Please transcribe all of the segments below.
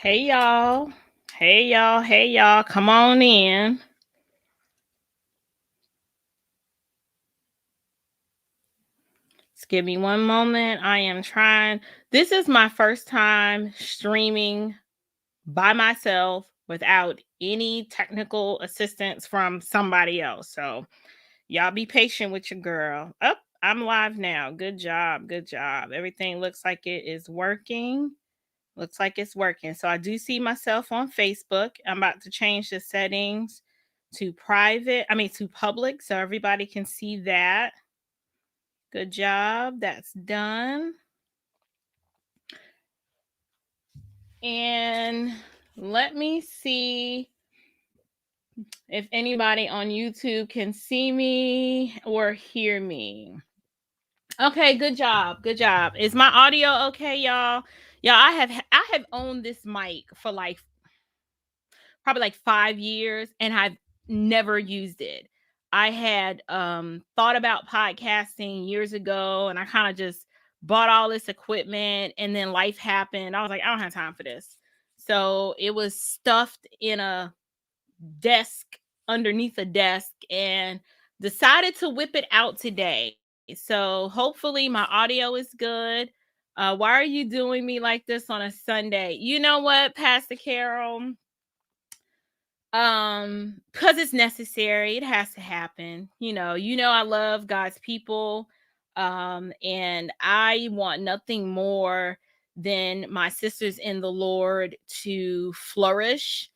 Hey y'all. Hey y'all. Hey y'all. Come on in. Just give me one moment. I am trying. This is my first time streaming by myself without any technical assistance from somebody else. So y'all be patient with your girl. Oh, I'm live now. Good job. Good job. Everything looks like it is working. Looks like it's working. So I do see myself on Facebook. I'm about to change the settings to to public so everybody can see that. Good job. That's done. And let me see if anybody on YouTube can see me or hear me. Okay, good job. Good job. Is my audio okay, y'all? Y'all, I have owned this mic for like probably like 5 years, and I've never used it. I had thought about podcasting years ago, and I kind of just bought all this equipment, and then life happened. I was like, I don't have time for this. So it was stuffed in a desk underneath a desk, and decided to whip it out today. So hopefully my audio is good. Why are you doing me like this on a Sunday? You know what, Pastor Carol? Because it's necessary. It has to happen. You know I love God's people. And I want nothing more than my sisters in the Lord to flourish.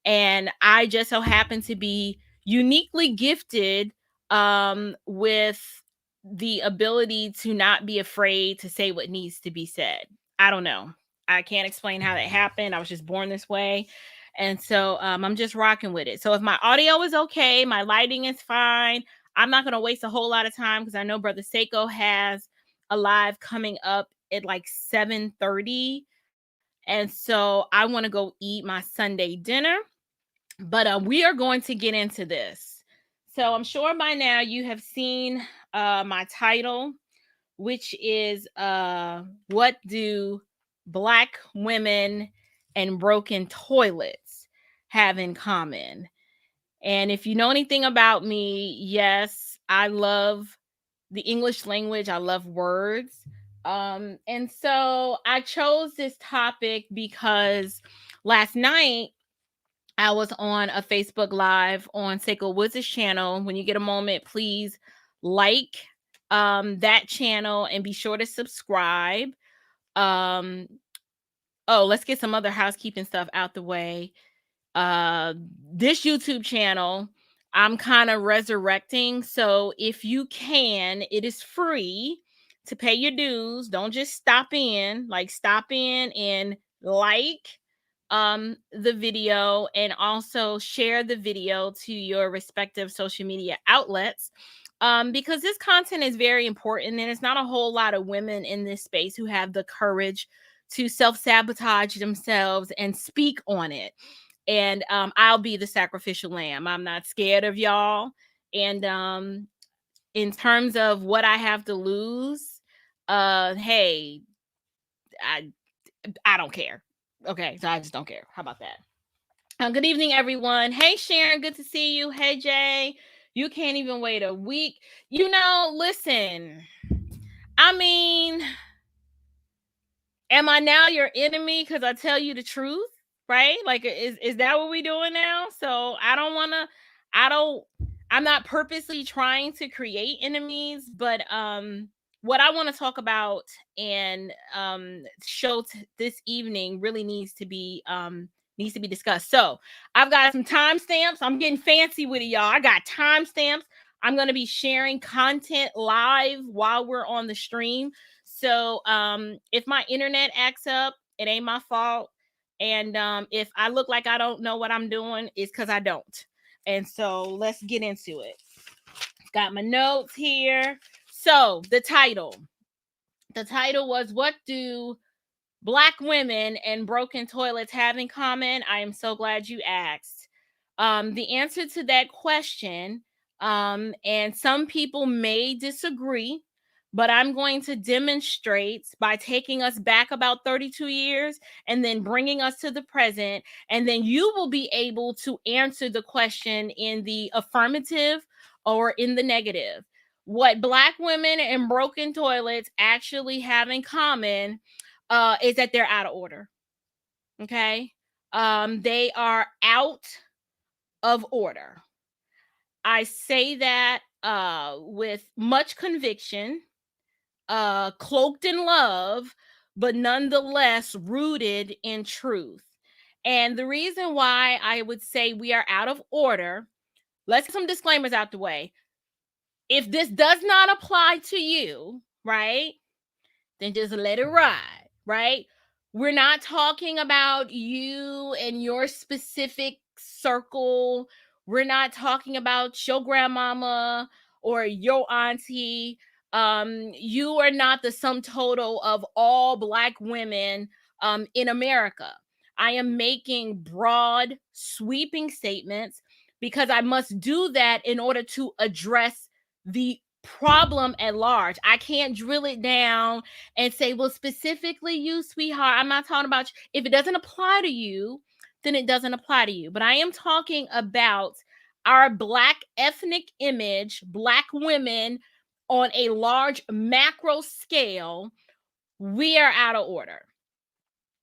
And I just so happen to be uniquely gifted with the ability to not be afraid to say what needs to be said. I don't know. I can't explain how that happened. I was just born this way. And so I'm just rocking with it. So if my audio is okay, my lighting is fine, I'm not going to waste a whole lot of time because I know Brother Seiko has a live coming up at like 7:30. And so I want to go eat my Sunday dinner. But we are going to get into this. So I'm sure by now you have seen my title, which is what do Black women and broken toilets have in common? And if you know anything about me, yes, I love the English language. I love words. And so I chose this topic because last night I was on a Facebook Live on Seiko Woods' channel. When you get a moment, please like that channel and be sure to subscribe. Um, let's get some other housekeeping stuff out the way. This YouTube channel, I'm kind of resurrecting. So if you can, it is free to pay your dues. Don't just stop in, stop in and like the video, and also share the video to your respective social media outlets, because this content is very important, and it's not a whole lot of women in this space who have the courage to self-sabotage themselves and speak on it. And I'll be the sacrificial lamb. I'm not scared of y'all. And in terms of what I have to lose, hey, I don't care. Okay, so I just don't care. How about that? Good evening, everyone. Hey, Sharon, good to see you. Hey, Jay, you can't even wait a week. Listen, I mean, am I now your enemy because I tell you the truth? Right? Like, is that what we doing now? So I don't, I'm not purposely trying to create enemies, but what I want to talk about and show this evening really needs to be discussed. So I've got some timestamps. I'm getting fancy with it, y'all. I got timestamps. I'm going to be sharing content live while we're on the stream. So if my internet acts up, it ain't my fault. And if I look like I don't know what I'm doing, it's because I don't. And so let's get into it. Got my notes here. So the title was, what do Black women and broken toilets have in common? I am so glad you asked. The answer to that question, and some people may disagree, but I'm going to demonstrate by taking us back about 32 years and then bringing us to the present. And then you will be able to answer the question in the affirmative or in the negative. What Black women and broken toilets actually have in common is that they're out of order. Okay. They are out of order. I say that with much conviction, cloaked in love, but nonetheless rooted in truth. And the reason why I would say we are out of order, let's get some disclaimers out the way. If this does not apply to you, right, then just let it ride, right? We're not talking about you and your specific circle. We're not talking about your grandmama or your auntie. You are not the sum total of all Black women in America. I am making broad, sweeping statements because I must do that in order to address the problem at large. I can't drill it down and say, well, specifically you, sweetheart. I'm not talking about you. If it doesn't apply to you, then it doesn't apply to you. But I am talking about our Black ethnic image, Black women on a large macro scale. We are out of order.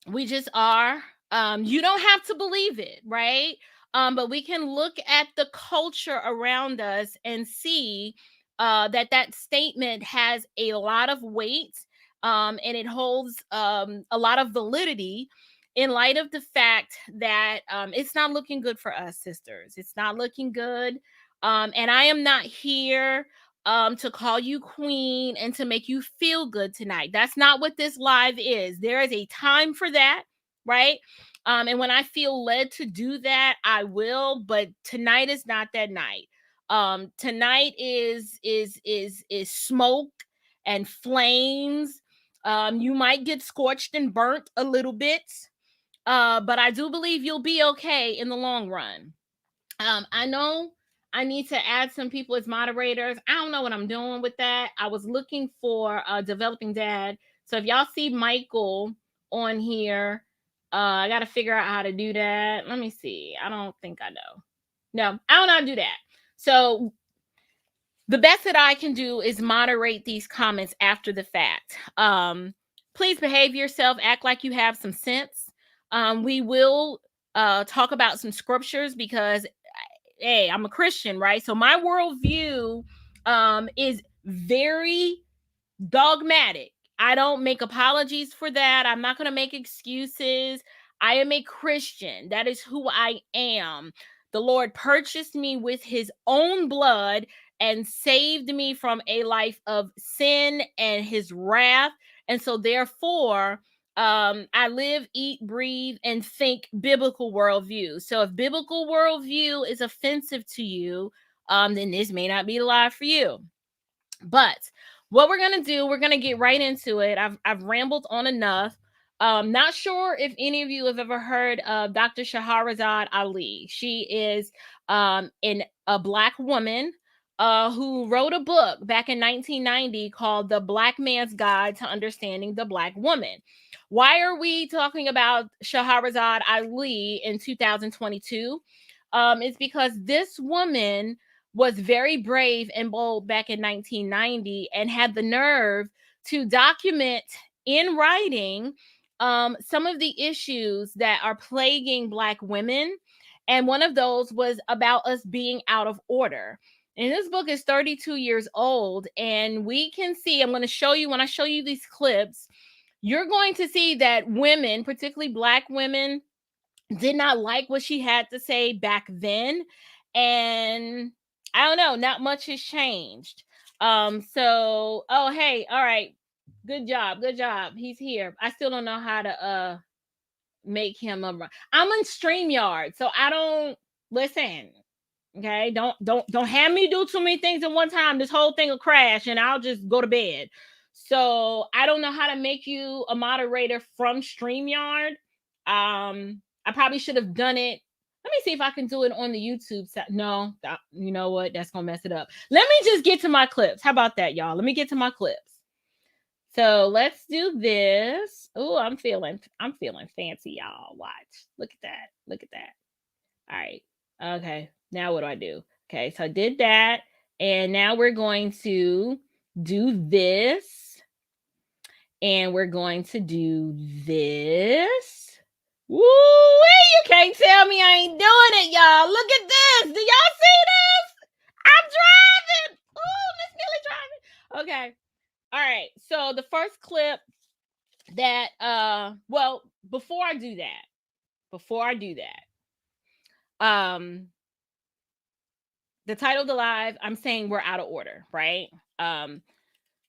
We just are. You don't have to believe it, right? But we can look at the culture around us and see that statement has a lot of weight, and it holds a lot of validity in light of the fact that it's not looking good for us, sisters. It's not looking good. And I am not here to call you queen and to make you feel good tonight. That's not what this live is. There is a time for that, right? And when I feel led to do that, I will. But tonight is not that night. Tonight is smoke and flames. You might get scorched and burnt a little bit, but I do believe you'll be okay in the long run. I know I need to add some people as moderators. I don't know what I'm doing with that. I was looking for a developing dad. So if y'all see Michael on here, I got to figure out how to do that. Let me see. I don't think I know. No, I don't know how to do that. So the best that I can do is moderate these comments after the fact. Please behave yourself. Act like you have some sense. We will talk about some scriptures because hey, I'm a Christian, right? So my worldview is very dogmatic. I don't make apologies for that. I'm not going to make excuses. I am a Christian. That is who I am. The Lord purchased me with his own blood and saved me from a life of sin and his wrath. And so therefore, I live, eat, breathe, and think biblical worldview. So if biblical worldview is offensive to you, then this may not be the live for you. But what we're going to do, we're going to get right into it. I've rambled on enough. Not sure if any of you have ever heard of Dr. Shaharazad Ali. She is a Black woman who wrote a book back in 1990 called The Black Man's Guide to Understanding the Black Woman. Why are we talking about Shaharazad Ali in 2022? It's because this woman was very brave and bold back in 1990 and had the nerve to document in writing some of the issues that are plaguing Black women. And one of those was about us being out of order. And this book is 32 years old. And we can see, I'm going to show you, when I show you these clips, you're going to see that women, particularly Black women, did not like what she had to say back then. And I don't know, not much has changed. So, oh, hey, all right. Good job. He's here. I still don't know how to make him I'm on StreamYard, so I don't listen. Okay, don't have me do too many things at one time. This whole thing will crash and I'll just go to bed. So I don't know how to make you a moderator from StreamYard. I probably should have done it. Let me see if I can do it on the YouTube side. No, you know what? That's gonna mess it up. Let me just get to my clips. How about that, y'all? Let me get to my clips. So let's do this. Oh, I'm feeling fancy, y'all. Watch. Look at that. Look at that. All right. Okay. Now what do I do? Okay, so I did that. And now we're going to do this. And we're going to do this. Woo! You can't tell me I ain't doing it, y'all. Look at this. Do y'all see this? I'm driving. Oh, Miss Millie driving. Okay. All right. So the first clip that well, before I do that, the title of the live, I'm saying we're out of order, right?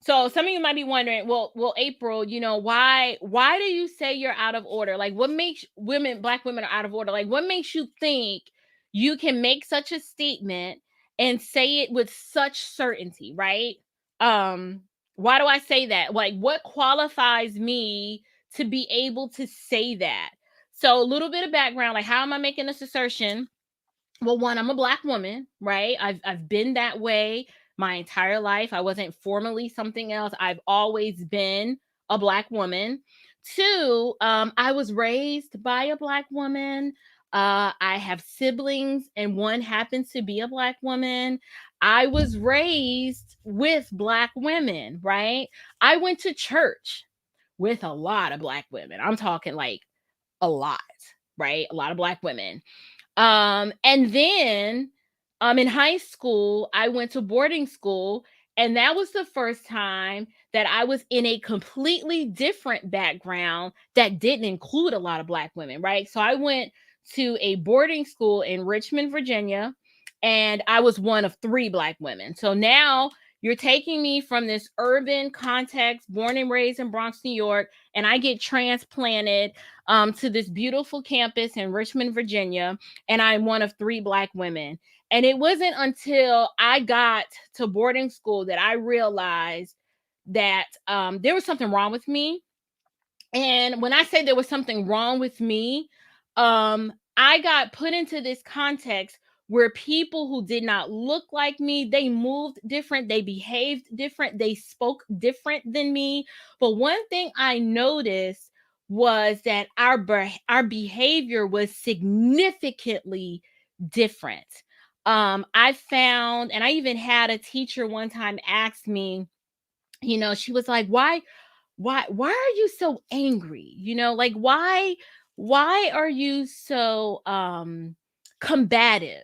So some of you might be wondering, well, April, why do you say you're out of order? Like, what makes black women are out of order? Like, what makes you think you can make such a statement and say it with such certainty, right? Why do I say that? Like, what qualifies me to be able to say that? So a little bit of background, like, how am I making this assertion? Well, one, I'm a black woman, right? I've been that way my entire life. I wasn't formally something else. I've always been a black woman. Two, I was raised by a black woman. I have siblings, and one happens to be a black woman. I was raised with black women, right? I went to church with a lot of black women. I'm talking like a lot, right? A lot of black women. And then in high school, I went to boarding school, and that was the first time that I was in a completely different background that didn't include a lot of black women, right? So I went to a boarding school in Richmond, Virginia, and I was one of 3 black women. So now you're taking me from this urban context, born and raised in Bronx, New York, and I get transplanted to this beautiful campus in Richmond, Virginia, and I'm one of 3 black women. And it wasn't until I got to boarding school that I realized that there was something wrong with me. And when I say there was something wrong with me, I got put into this context where people who did not look like me, they moved different, they behaved different, they spoke different than me. But one thing I noticed was that our behavior was significantly different. I found, and I even had a teacher one time ask me, she was like, why are you so angry? Like, why are you so combative?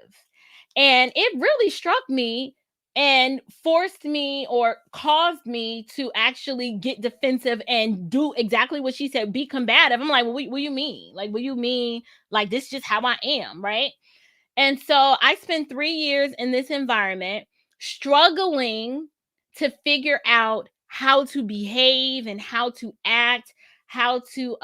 And it really struck me and forced me or caused me to actually get defensive and do exactly what she said, be combative. I'm like, well, what do you mean? Like, what do you mean? Like, this is just how I am, right? And so I spent 3 years in this environment struggling to figure out how to behave and how to act, how to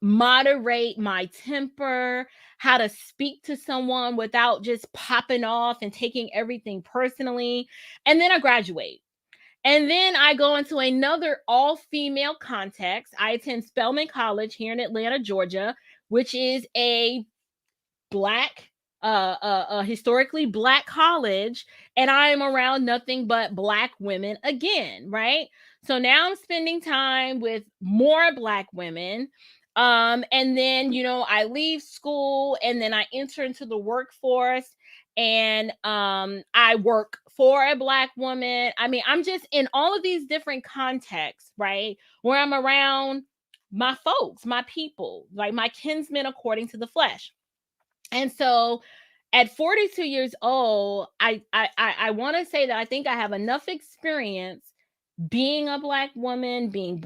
moderate my temper, how to speak to someone without just popping off and taking everything personally. And then I graduate. And then I go into another all-female context. I attend Spelman College here in Atlanta, Georgia, which is a black historically black college, and I am around nothing but black women again, right? So now I'm spending time with more black women. And then I leave school, and then I enter into the workforce, and I work for a black woman. I mean, I'm just in all of these different contexts, right, where I'm around my folks, my people, like my kinsmen according to the flesh. And so at 42 years old, I want to say that I think I have enough experience being a black woman, being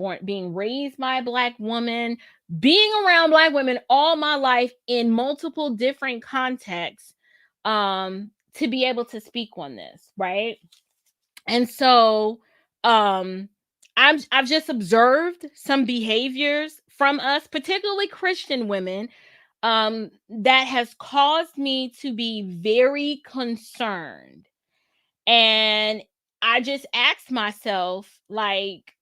raised by a black woman, being around black women all my life in multiple different contexts, to be able to speak on this, right? And so I've just observed some behaviors from us, particularly Christian women, that has caused me to be very concerned. And I just asked myself, like,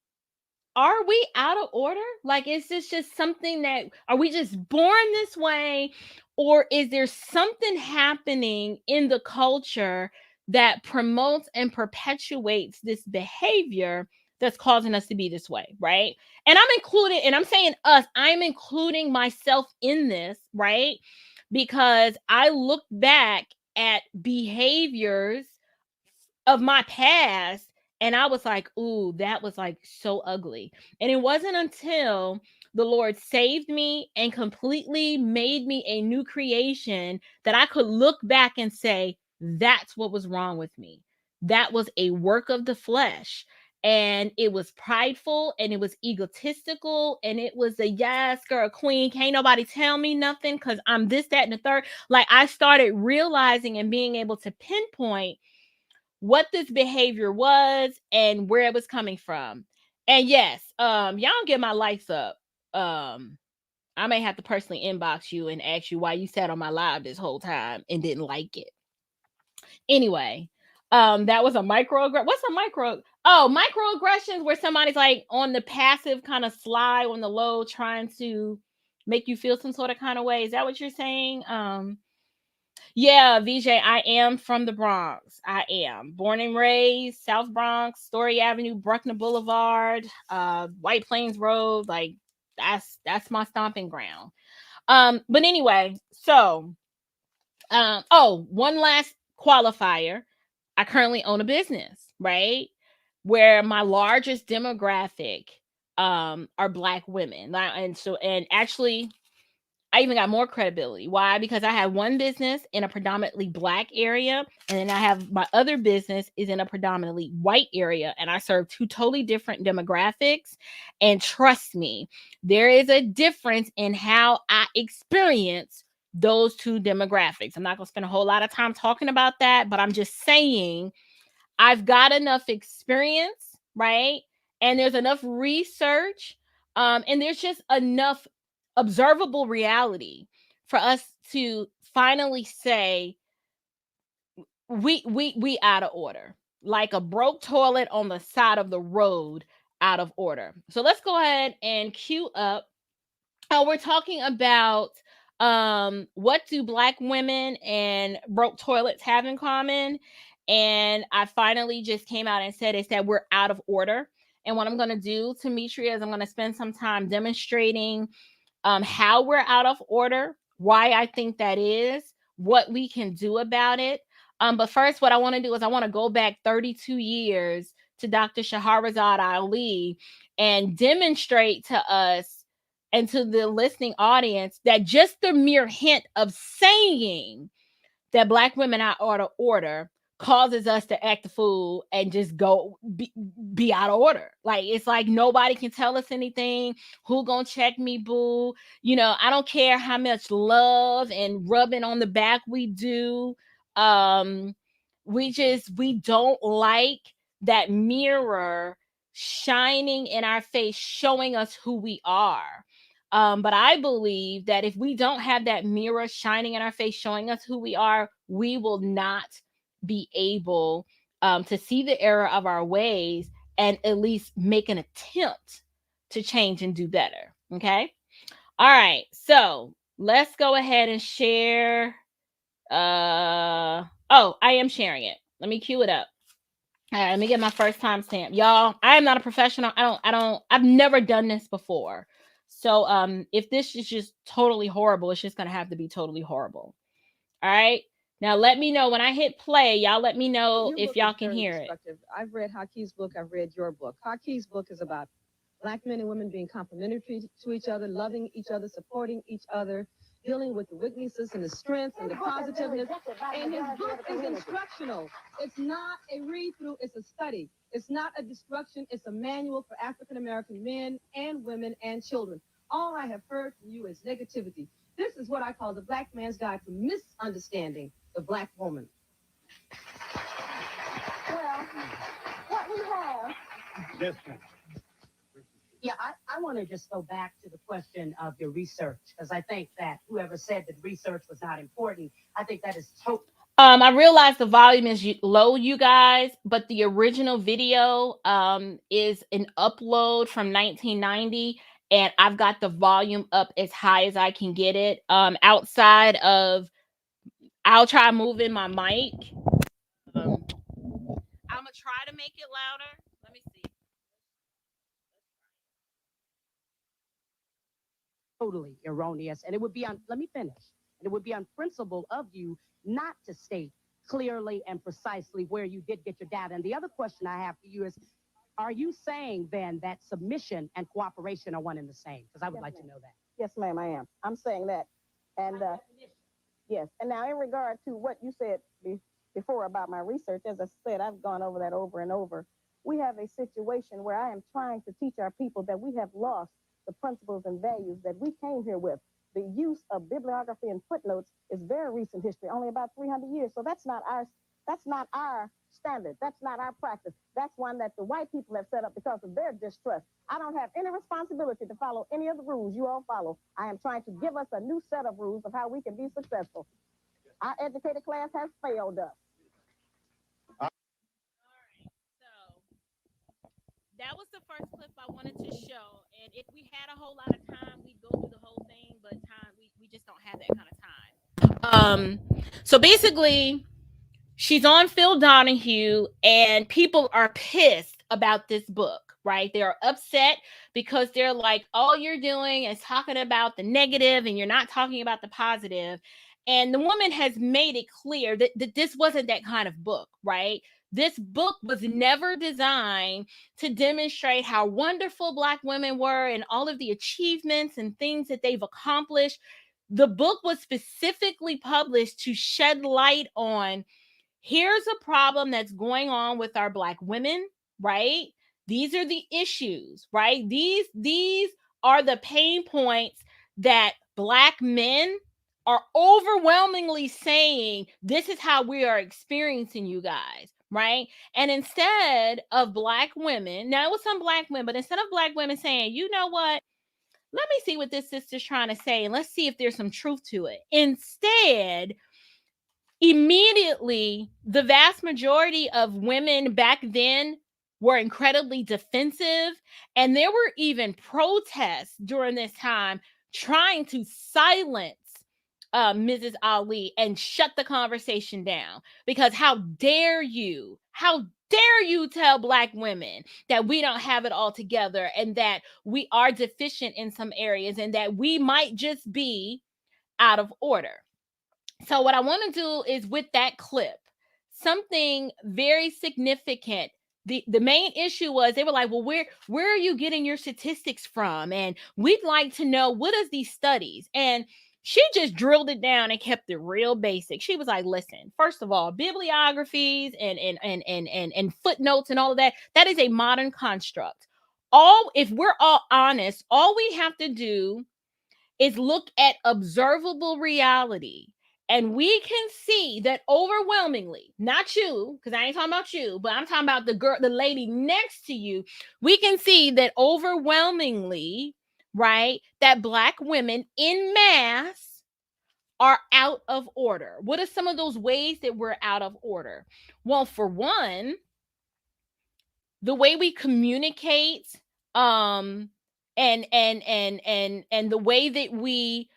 are we out of order? Like, is this just something that, are we just born this way? Or is there something happening in the culture that promotes and perpetuates this behavior that's causing us to be this way, right? And I'm included, and I'm saying us, I'm including myself in this, right? Because I look back at behaviors of my past and I was like, ooh, that was like so ugly. And it wasn't until the Lord saved me and completely made me a new creation that I could look back and say, that's what was wrong with me. That was a work of the flesh. And it was prideful and it was egotistical and it was a yes, girl, queen. Can't nobody tell me nothing because I'm this, that, and the third. Like I started realizing and being able to pinpoint what this behavior was and where it was coming from. And yes, y'all get my lights up. I may have to personally inbox you and ask you why you sat on my live this whole time and didn't like it. Anyway, that was a what's a micro? Oh, microaggressions where somebody's like on the passive kind of slide on the low trying to make you feel some sort of kind of way. Is that what you're saying? Yeah, VJ, I am from the Bronx. I am born and raised South Bronx, Story Avenue, Bruckner Boulevard, White Plains Road. Like that's my stomping ground. But anyway, so oh, one last qualifier. I currently own a business, right? Where my largest demographic are Black women. And actually I even got more credibility. Why? Because I have one business in a predominantly Black area, and then I have my other business is in a predominantly white area, and I serve two totally different demographics. And trust me, there is a difference in how I experience those two demographics. I'm not going to spend a whole lot of time talking about that, but I'm just saying I've got enough experience, right? And there's enough research, and there's just enough observable reality for us to finally say we out of order, like a broke toilet on the side of the road, out of order. So let's go ahead and cue up. We're talking about what do Black women and broke toilets have in common. And I finally just came out and said it's that we're out of order. And what I'm going to do, Demetria, is I'm going to spend some time demonstrating how we're out of order, why I think that is, what we can do about it. But first, what I want to do is I want to go back 32 years to Dr. Shaharazad Ali and demonstrate to us and to the listening audience that just the mere hint of saying that Black women are out of order causes us to act the fool and just be out of order. Like it's like nobody can tell us anything. Who gonna check me, boo? I don't care how much love and rubbing on the back we do. We don't like that mirror shining in our face, showing us who we are. But I believe that if we don't have that mirror shining in our face, showing us who we are, we will not be able to see the error of our ways and at least make an attempt to change and do better. Okay. All right. So let's go ahead and share. Oh, I am sharing it. Let me cue it up. All right, let me get my first time stamp. Y'all, I am not a professional. I've never done this before. So if this is just totally horrible, it's just gonna have to be totally horrible. All right. Now let me know when I hit play. Y'all let me know if y'all can hear it. I've read Hakeem's book. I've read your book. Hakeem's book is about Black men and women being complementary to each other, loving each other, supporting each other, dealing with the weaknesses and the strengths and the positiveness. And his book is instructional. It's not a read-through. It's a study. It's not a destruction. It's a manual for African-American men and women and children. All I have heard from you is negativity. This is what I call the Black man's guide to misunderstanding the Black woman. Well, what we have. Yes, ma'am. Yeah, I want to just go back to the question of your research, because I think that whoever said that research was not important, I think that is totally. I realize the volume is low, you guys, but the original video is an upload from 1990, and I've got the volume up as high as I can get it. Outside of, I'll try moving my mic. I'm gonna try to make it louder. Let me see. totally erroneous. And it would be on, let me finish. And it would be unprincipled of you not to state clearly and precisely where you did get your data. And the other question I have for you is, are you saying then that submission and cooperation are one and the same? Because I would like to know that. Yes, ma'am, I am. I'm saying that. And yes. And now, in regard to what you said before about my research, as I said, I've gone over that over and over. We have a situation where I am trying to teach our people that we have lost the principles and values that we came here with. The use of bibliography and footnotes is very recent history, only about 300 years. So that's not our standard. That's not our practice. That's one that the white people have set up because of their distrust. I don't have any responsibility to follow any of the rules you all follow. I am trying to give us a new set of rules of how we can be successful. Our educated class has failed us. All right. So that was the first clip I wanted to show. And if we had a whole lot of time, we'd go through the whole thing, but we just don't have that kind of time. So basically, she's on Phil Donahue, and people are pissed about this book, right? They're upset because they're like, all you're doing is talking about the negative and you're not talking about the positive. And the woman has made it clear that this wasn't that kind of book, right? This book was never designed to demonstrate how wonderful Black women were and all of the achievements and things that they've accomplished. The book was specifically published to shed light on, here's a problem that's going on with our Black women, right? These are the issues, right? These are the pain points that Black men are overwhelmingly saying, this is how we are experiencing you guys, right? And instead of Black women, now it was some Black women, but instead of Black women saying, you know what, let me see what this sister's trying to say and let's see if there's some truth to it. Instead, immediately, the vast majority of women back then were incredibly defensive, and there were even protests during this time trying to silence Mrs. Ali and shut the conversation down, because how dare you tell Black women that we don't have it all together and that we are deficient in some areas and that we might just be out of order. So what I want to do is, with that clip, something very significant. The main issue was, they were like, well, where are you getting your statistics from? And we'd like to know, what is these studies? And she just drilled it down and kept it real basic. She was like, listen, first of all, bibliographies and footnotes and all of that, that is a modern construct. If we're all honest, all we have to do is look at observable reality. And we can see that overwhelmingly, not you, because I ain't talking about you, but I'm talking about the lady next to you. We can see that overwhelmingly, right, that Black women in mass are out of order. What are some of those ways that we're out of order? Well, for one, the way we communicate, and the way that we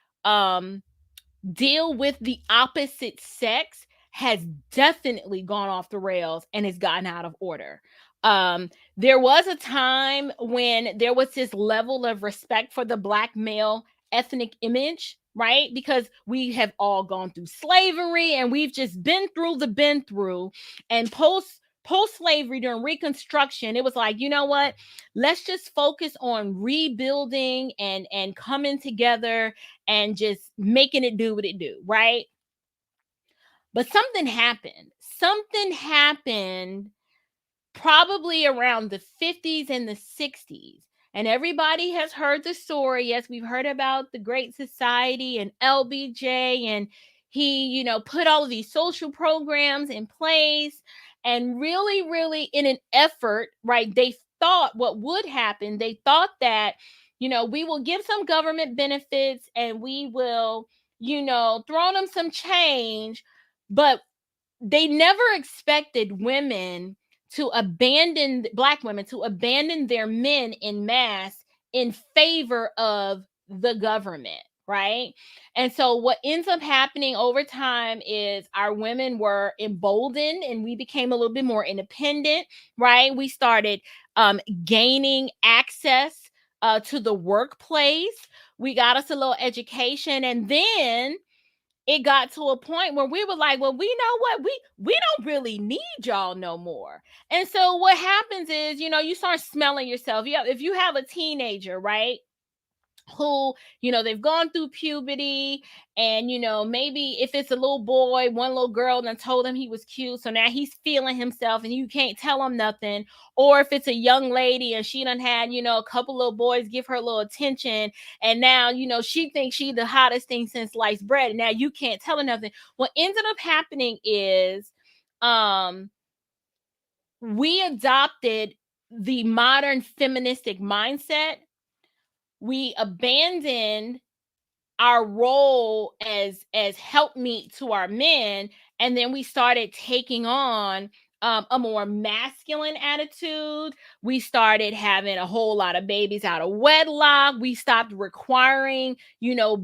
deal with the opposite sex has definitely gone off the rails and has gotten out of order. There was a time when there was this level of respect for the Black male ethnic image, right? Because we have all gone through slavery and we've just been through, and post slavery, during Reconstruction, it was like, you know what, let's just focus on rebuilding and coming together and just making it do what it do, right? But something happened probably around the 50s and the 60s. And everybody has heard the story. Yes, we've heard about the Great Society and LBJ, and he, put all of these social programs in place. And really, really, in an effort, right, they thought what would happen, they thought that, we will give some government benefits and we will, throw them some change. But they never expected Black women to abandon their men in mass in favor of the government, right? And so what ends up happening over time is our women were emboldened and we became a little bit more independent, right? We started gaining access to the workplace. We got us a little education, and then it got to a point where we were like, well, we know what, we don't really need y'all no more. And so what happens is, you start smelling yourself. If you have a teenager, right, who, they've gone through puberty, and maybe if it's a little boy, one little girl done told him he was cute, so now he's feeling himself and you can't tell him nothing. Or if it's a young lady and she done had, a couple little boys give her a little attention, and now, she thinks she the hottest thing since sliced bread, and now you can't tell her nothing. What ended up happening is we adopted the modern feministic mindset. We abandoned our role as helpmeet to our men, and then we started taking on a more masculine attitude. We started having a whole lot of babies out of wedlock. We stopped requiring,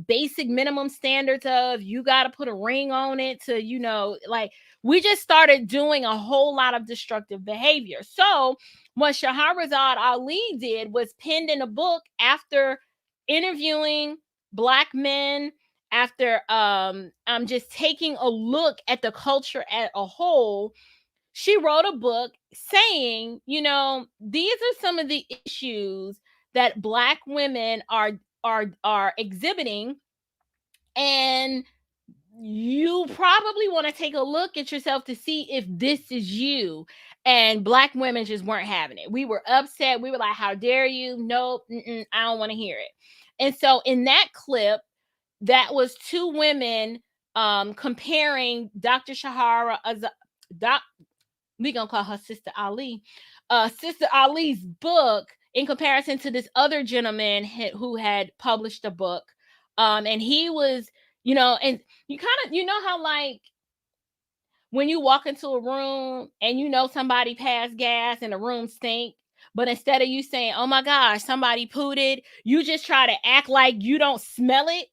basic minimum standards of you got to put a ring on it to, like, we just started doing a whole lot of destructive behavior. So what Shaharazad Ali did was penned in a book after interviewing Black men, after I'm just taking a look at the culture as a whole. She wrote a book saying, these are some of the issues that Black women are exhibiting, and you probably want to take a look at yourself to see if this is you. And Black women just weren't having it. We were upset. We were like, how dare you? Nope, I don't want to hear it. And so in that clip, that was two women comparing Dr. Shahara, we gonna call her Sister Ali, Sister Ali's book in comparison to this other gentleman who had published a book. And he was, and you kind of, how like when you walk into a room and somebody passed gas and the room stink, but instead of you saying, oh my gosh, somebody pooted, you just try to act like you don't smell it.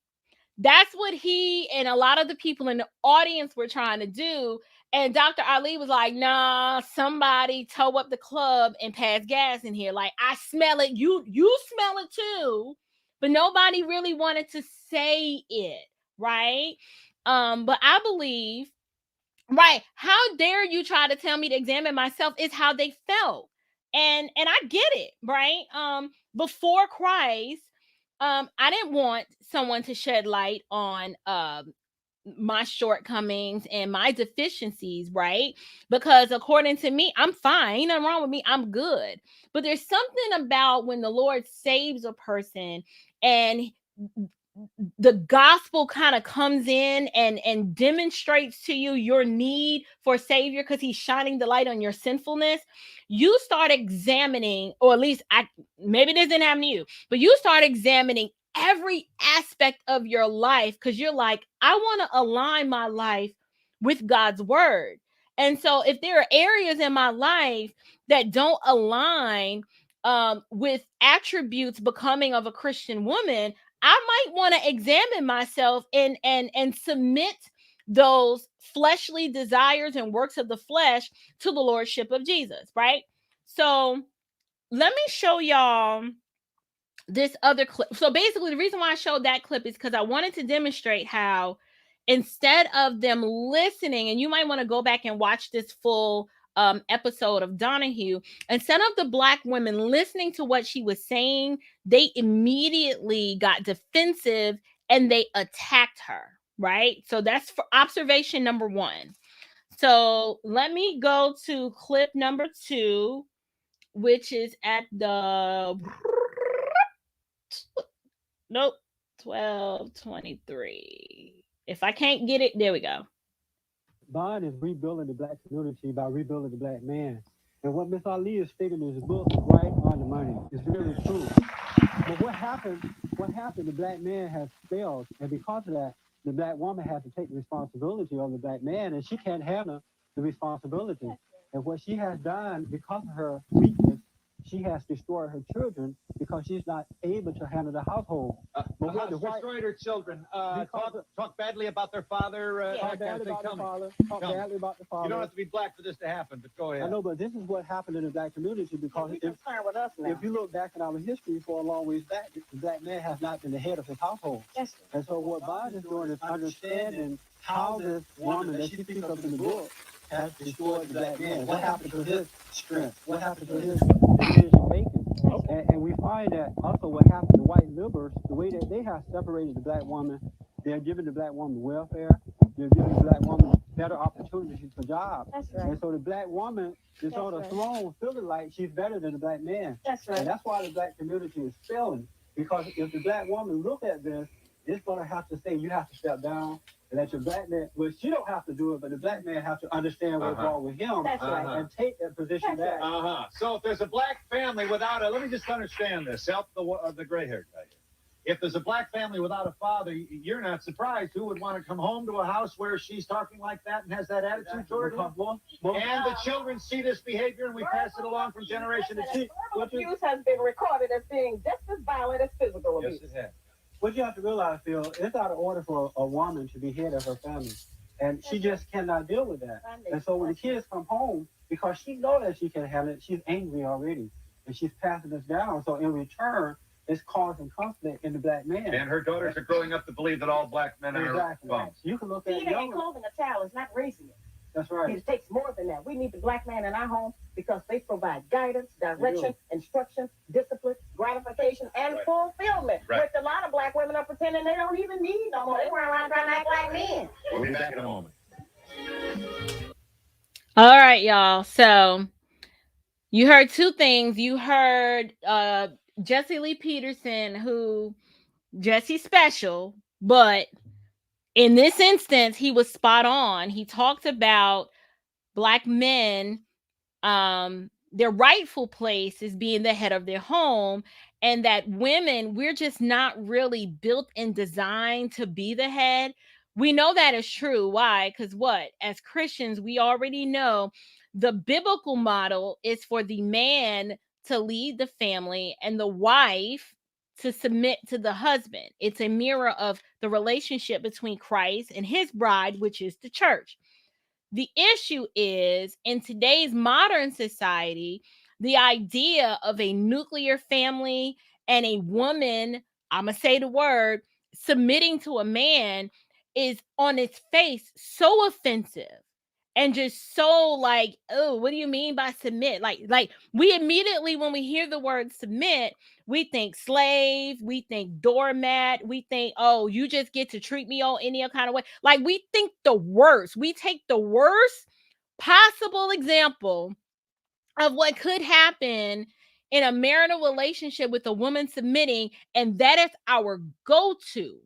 That's what he and a lot of the people in the audience were trying to do. And Dr. Ali was like, nah, somebody tow up the club and pass gas in here. Like, I smell it. You smell it too. But nobody really wanted to say it, right? But I believe, right, how dare you try to tell me to examine myself is how they felt. And I get it, right? Before Christ, I didn't want someone to shed light on my shortcomings and my deficiencies, right? Because according to me, I'm fine. Ain't nothing wrong with me. I'm good. But there's something about when the Lord saves a person and the gospel kind of comes in and demonstrates to you your need for a savior because he's shining the light on your sinfulness. You start examining, or at least maybe this didn't happen to you, but you start examining every aspect of your life because you're like, I want to align my life with God's word. And so if there are areas in my life that don't align with attributes becoming of a Christian woman, I might want to examine myself and submit those fleshly desires and works of the flesh to the lordship of Jesus, right? So let me show y'all this other clip. So basically the reason why I showed that clip is because I wanted to demonstrate how instead of them listening, and you might want to go back and watch this full episode of Donahue, instead of the Black women listening to what she was saying, they immediately got defensive and they attacked her, right? So that's for observation number one. So let me go to clip number 2, which is at the 12:23. If I can't get it, there we go. Bond is rebuilding the Black community by rebuilding the Black man. And what Miss Ali is stating in his book is right on the money. It's very true. But what happened, the Black man has failed. And because of that, the Black woman has to take the responsibility of the Black man, and she can't handle the responsibility. And what she has done, because of her weakness, she has destroyed her children because she's not able to handle the household. But has destroyed her children. Talk badly about their father. Talk badly about the father. Talk badly about the father. You don't have to be black for this to happen, but go ahead. I know, but this is what happened in the black community because if you look back in our history for a long ways back, the black man has not been the head of his household. Yes. And so what Biden is doing is understanding how this woman that she speaks of in the book has destroyed the black man. What happened to his strength? What happened to his decision making? And we find that also what happened to white liberals, the way that they have separated the black woman, they're giving the black woman welfare, they're giving the black woman better opportunities for jobs. That's right. And so the black woman is on the throne feeling like she's better than the black man. That's right. And that's why the black community is failing. Because if the black woman look at this, it's going to have to say, you have to step down and let your black man, well, she don't have to do it, but the black man have to understand what's wrong with him and take that position back. So if there's a black family without a, let me just understand this, help the gray-haired guy here. If there's a black family without a father, you're not surprised who would want to come home to a house where she's talking like that and has that attitude toward him? And the children see this behavior and we pass it along from generation to generation. Abuse has been recorded as being just as violent as physical abuse. Yes, it has. What you have to realize, Phil, it's out of order for a woman to be head of her family. And she just cannot deal with that. And so when the kids come home, because she knows that she can handle it, she's angry already. And she's passing this down. So in return, it's causing conflict in the black man. And her daughters are growing up to believe that all black men are bums. You can look at Feeding and clothing a child is not raising it. That's right. It takes more than that. We need the black man in our home because they provide guidance, direction, instruction, discipline, gratification, and fulfillment. Right. Which a lot of black women are pretending they don't even need no more. They run around trying to act like men. We'll be back in a moment. All right, y'all. So you heard two things. You heard Jesse Lee Peterson, who Jesse's special, but in this instance, he was spot on. He talked about black men, their rightful place is being the head of their home, and that women, we're just not really built and designed to be the head. We know that is true. Why? Because as Christians, we already know the biblical model is for the man to lead the family and the wife to submit to the husband. It's a mirror of the relationship between Christ and his bride, which is the church. The issue is, in today's modern society, the idea of a nuclear family and a woman, I'm going to say the word, submitting to a man is on its face so offensive and just so like, oh, what do you mean by submit? Like we immediately, when we hear the word submit, we think slave, we think doormat, we think, oh, you just get to treat me on any kind of way. Like we think the worst. We take the worst possible example of what could happen in a marital relationship with a woman submitting, and that is our go-to,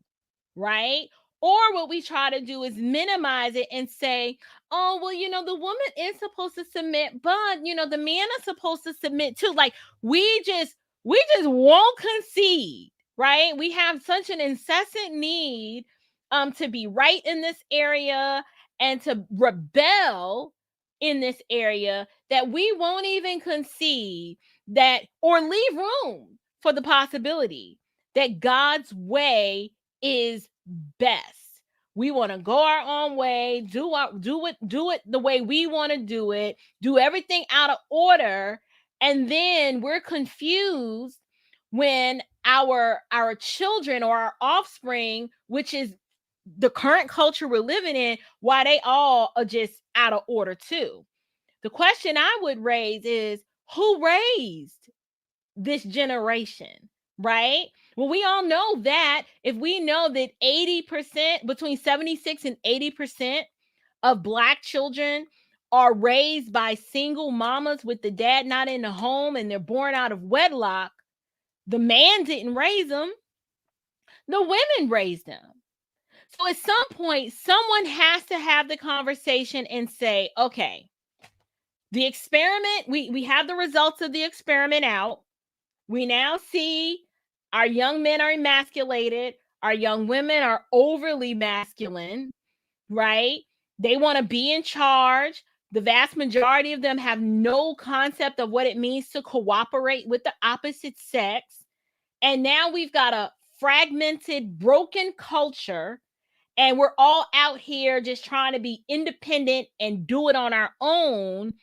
right? Or what we try to do is minimize it and say, oh, well, the woman is supposed to submit, but, the man is supposed to submit too. Like we just won't concede, right? We have such an incessant need to be right in this area and to rebel in this area that we won't even concede that or leave room for the possibility that God's way is best. We want to go our own way, do it the way we want to do it, do everything out of order, and then we're confused when our children or our offspring, which is the current culture we're living in, why they all are just out of order too. The question I would raise is, who raised this generation, right? Well, we all know that if we know that 80%, between 76 and 80% of Black children are raised by single mamas with the dad not in the home and they're born out of wedlock, the man didn't raise them, the women raised them. So at some point, someone has to have the conversation and say, okay, the experiment, we have the results of the experiment out. We now see our young men are emasculated. Our young women are overly masculine, right? They want to be in charge. The vast majority of them have no concept of what it means to cooperate with the opposite sex. And now we've got a fragmented, broken culture, and we're all out here just trying to be independent and do it on our own,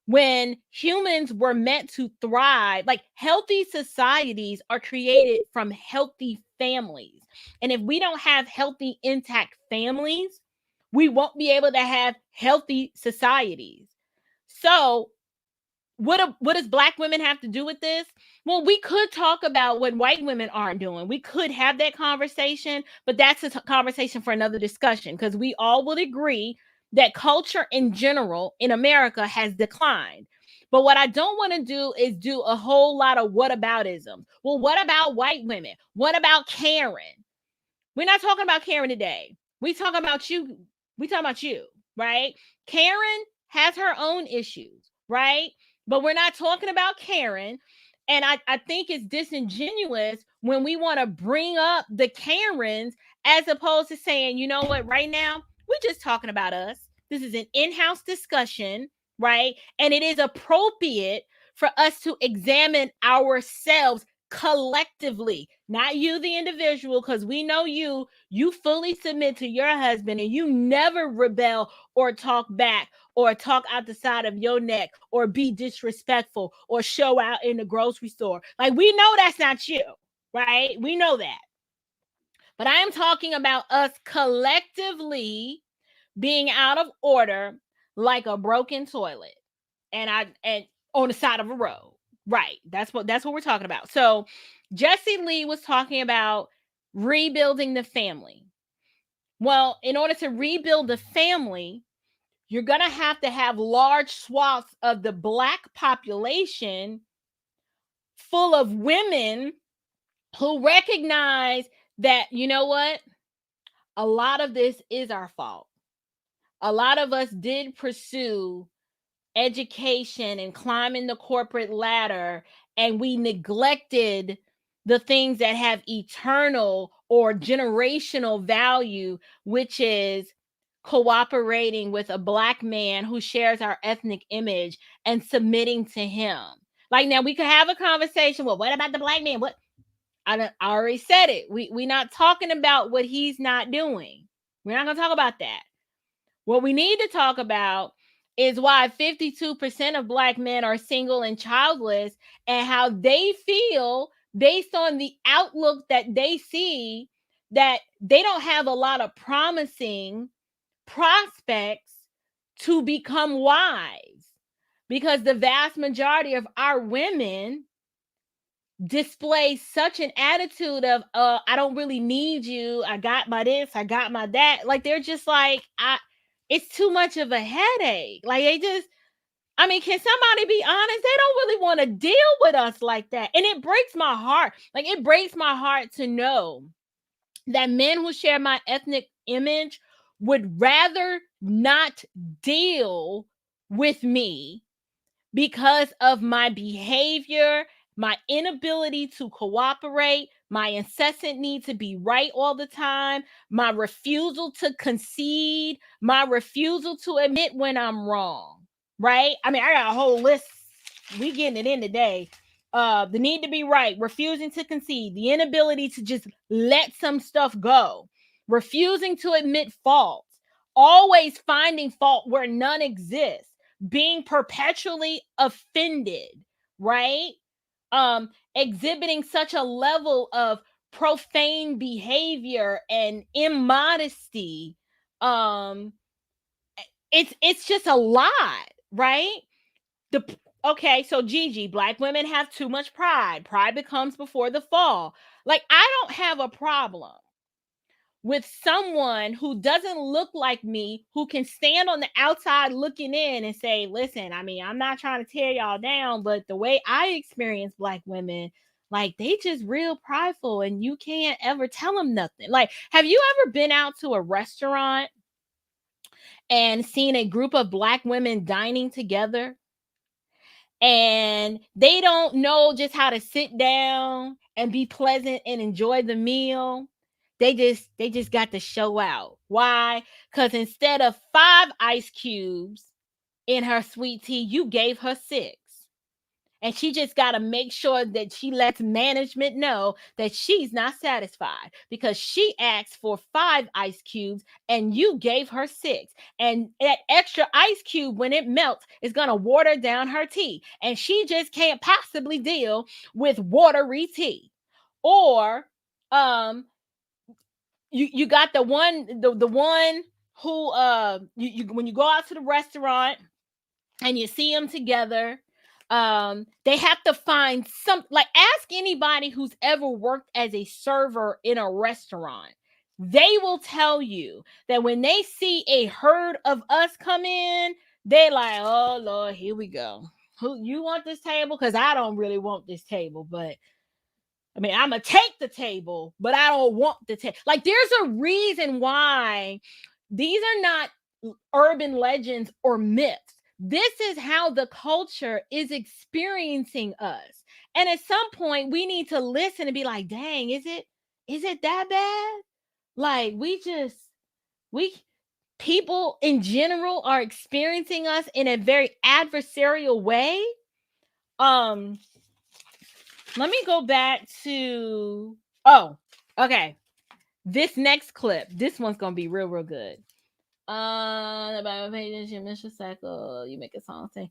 when humans were meant to thrive. Like, healthy societies are created from healthy families. And if we don't have healthy, intact families, we won't be able to have healthy societies. So what does Black women have to do with this? Well, we could talk about what white women aren't doing. We could have that conversation, but that's a conversation for another discussion, because we all would agree that culture in general in America has declined. But what I don't want to do is do a whole lot of whataboutism. Well, what about white women? What about Karen? We're not talking about Karen today. We talking about you. We talking about you, right? Karen has her own issues, right? But we're not talking about Karen. And I think it's disingenuous when we want to bring up the Karens, as opposed to saying, you know what, right now, we're just talking about us. This is an in-house discussion, right? And it is appropriate for us to examine ourselves collectively, not you, the individual, because we know you fully submit to your husband and you never rebel or talk back or talk out the side of your neck or be disrespectful or show out in the grocery store. Like, we know that's not you, right? We know that. But I am talking about us collectively being out of order like a broken toilet and on the side of a road. Right. That's what we're talking about. So Jesse Lee was talking about rebuilding the family. Well, in order to rebuild the family, you're going to have large swaths of the Black population full of women who recognize that, you know what? A lot of this is our fault. A lot of us did pursue education and climbing the corporate ladder, and we neglected the things that have eternal or generational value, which is cooperating with a Black man who shares our ethnic image and submitting to him. Like, now we could have a conversation. Well, what about the Black man? What? I already said it. We're not talking about what he's not doing. We're not going to talk about that. What we need to talk about is why 52% of Black men are single and childless, and how they feel based on the outlook that they see, that they don't have a lot of promising prospects to become wives, because the vast majority of our women display such an attitude of I don't really need you, I got my this, I got my that. Like, they're just like, it's too much of a headache. Like, I mean, can somebody be honest? They don't really want to deal with us like that. And it breaks my heart. Like, it breaks my heart to know that men who share my ethnic image would rather not deal with me because of my behavior, my inability to cooperate, my incessant need to be right all the time, my refusal to concede, my refusal to admit when I'm wrong, right? I mean, I got a whole list. We getting it in today. The need to be right, refusing to concede, the inability to just let some stuff go, refusing to admit faults, always finding fault where none exists, being perpetually offended, right? Exhibiting such a level of profane behavior and immodesty. It's just a lot, right? Okay, so Gigi, Black women have too much pride. Pride becomes before the fall. Like, I don't have a problem with someone who doesn't look like me, who can stand on the outside looking in and say, listen, I mean, I'm not trying to tear y'all down, but the way I experience Black women, like, they just real prideful and you can't ever tell them nothing. Like, have you ever been out to a restaurant and seen a group of Black women dining together, and they don't know just how to sit down and be pleasant and enjoy the meal? They just got to show out. Why? Because instead of 5 ice cubes, in her sweet tea, you gave her 6. And she just got to make sure that she lets management know that she's not satisfied because she asked for 5 ice cubes and you gave her 6. And that extra ice cube, when it melts, is going to water down her tea. And she just can't possibly deal with watery tea. Or you got the one who you when you go out to the restaurant and you see them together, they have to find some, like, ask anybody who's ever worked as a server in a restaurant. They will tell you that when they see a herd of us come in, they're like, oh Lord, here we go. Who you want this table? Because I don't really want this table, but I mean, I'm gonna take the table, but I don't want the table. Like, there's a reason why these are not urban legends or myths. This is how the culture is experiencing us. And at some point, we need to listen and be like, dang, is it that bad? Like, people in general are experiencing us in a very adversarial way. Let me go back to, okay. This next clip, this one's gonna be real good. The Bible pages, you miss a cycle, you make a song saying,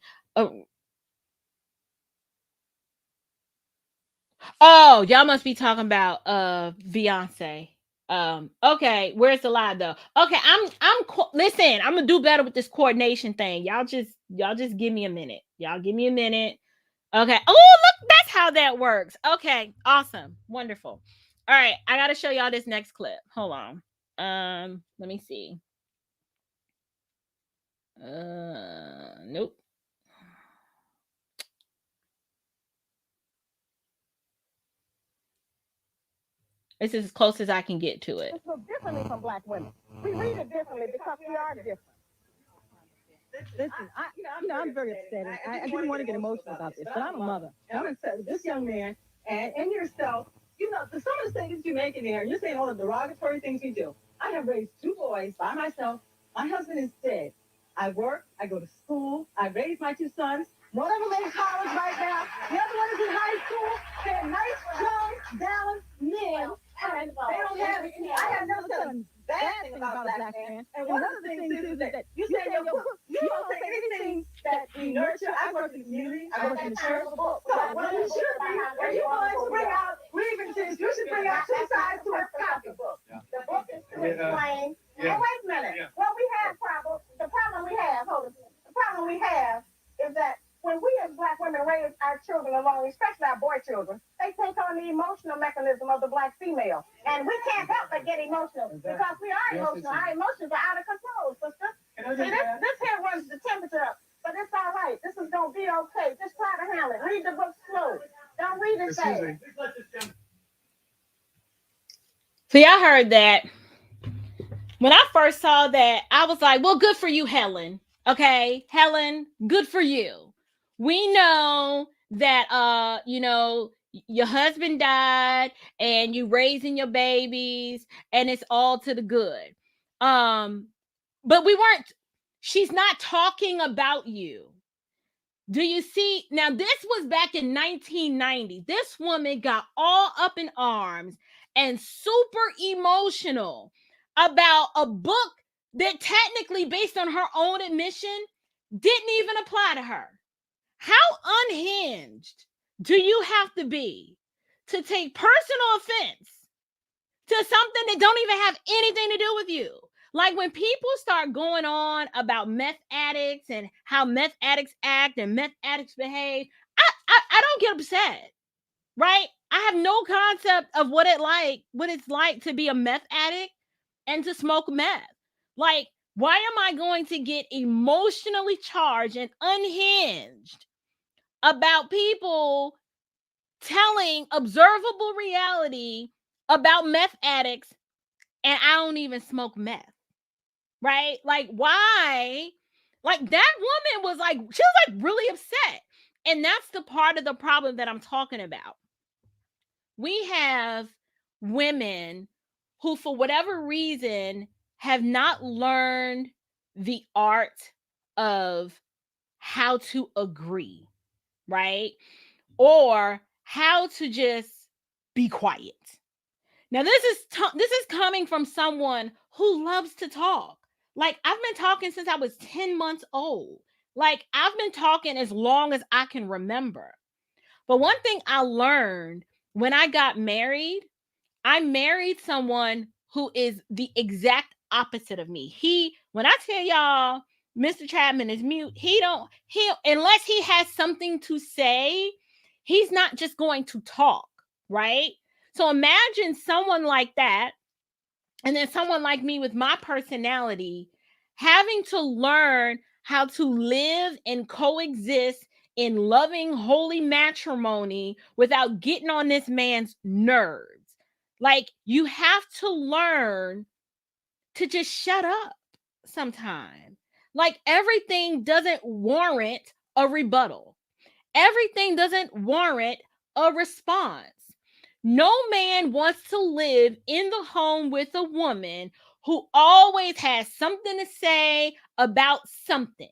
oh, y'all must be talking about Beyonce. Okay, where's the lie though? Okay, listen, I'm gonna do better with this coordination thing. Y'all just give me a minute. Y'all give me a minute. Okay. Oh, look, that's how that works. Okay, awesome, wonderful. All right, I gotta show y'all this next clip. Hold on. Let me see. Nope. This is as close as I can get to it. It's look differently from black women. We read it differently because we are different. Listen, I'm very upset. I didn't want to get emotional about this, but I'm a mother. I'm upset with this young man and yourself. Some of the things you make in there, you're saying all the derogatory things you do. I have raised 2 boys by myself. My husband is dead. I work, I go to school, I raise my 2 sons. One of them in college right now. The other one is in high school. They're nice, young, balanced men. And they don't have it. I have never said a bad thing about a black man. And one of the things is that you say in your book, you don't say anything that we nurture. I work in the community. I work in the church. So what you should be, and you want to bring out grievances, you should bring out 2 sides to a copybook. The book is to explain. And wait a minute. Well, we have problems. The problem we have is that when we as black women raise our children along, especially our boy children, they take on the emotional mechanism of the black female. And we can't help but get emotional because we are emotional. Our emotions are out of control, sister. See, this here runs the temperature up. But it's all right. This is going to be okay. Just try to handle it. Read the book slow. Don't read it fast. See, I heard that. When I first saw that, I was like, well, good for you, Helen. Okay, Helen, good for you. We know that your husband died and you raising your babies and it's all to the good. But she's not talking about you. Do you see? Now, this was back in 1990. This woman got all up in arms and super emotional about a book that technically, based on her own admission, didn't even apply to her. How unhinged do you have to be to take personal offense to something that don't even have anything to do with you? Like, when people start going on about meth addicts and how meth addicts act and meth addicts behave, I don't get upset, right? I have no concept of what it's like to be a meth addict and to smoke meth. Like, why am I going to get emotionally charged and unhinged about people telling observable reality about meth addicts and I don't even smoke meth? Right? Like, why? Like, that woman was like, she was like really upset. And that's the part of the problem that I'm talking about. We have women who, for whatever reason, have not learned the art of how to agree, right? Or how to just be quiet. Now, this is coming from someone who loves to talk. Like, I've been talking since I was 10 months old. Like, I've been talking as long as I can remember. But one thing I learned when I got married, I married someone who is the exact opposite of me. When I tell y'all, Mr. Chapman is mute, unless he has something to say, he's not just going to talk, right? So imagine someone like that, and then someone like me with my personality having to learn how to live and coexist in loving holy matrimony without getting on this man's nerves. Like, you have to learn to just shut up sometime. Like, everything doesn't warrant a rebuttal. Everything doesn't warrant a response. No man wants to live in the home with a woman who always has something to say about something,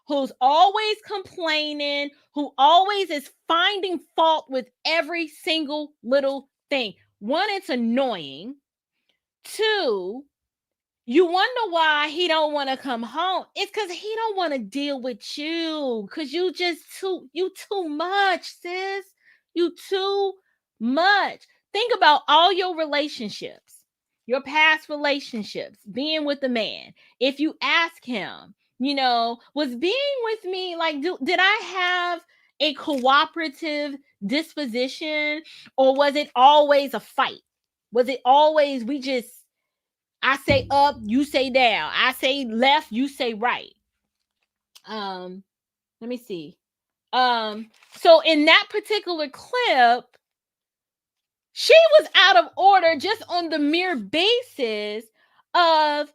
who's always complaining, who always is finding fault with every single little thing. One, it's annoying. Two, you wonder why he don't want to come home. It's because he don't want to deal with you. Because you too much, sis. You too much. Think about all your relationships, your past relationships, being with a man. If you ask him, was being with me, like, did I have a cooperative disposition, or was it always a fight? Was it always I say up, you say down. I say left, you say right. Let me see. So in that particular clip, she was out of order just on the mere basis of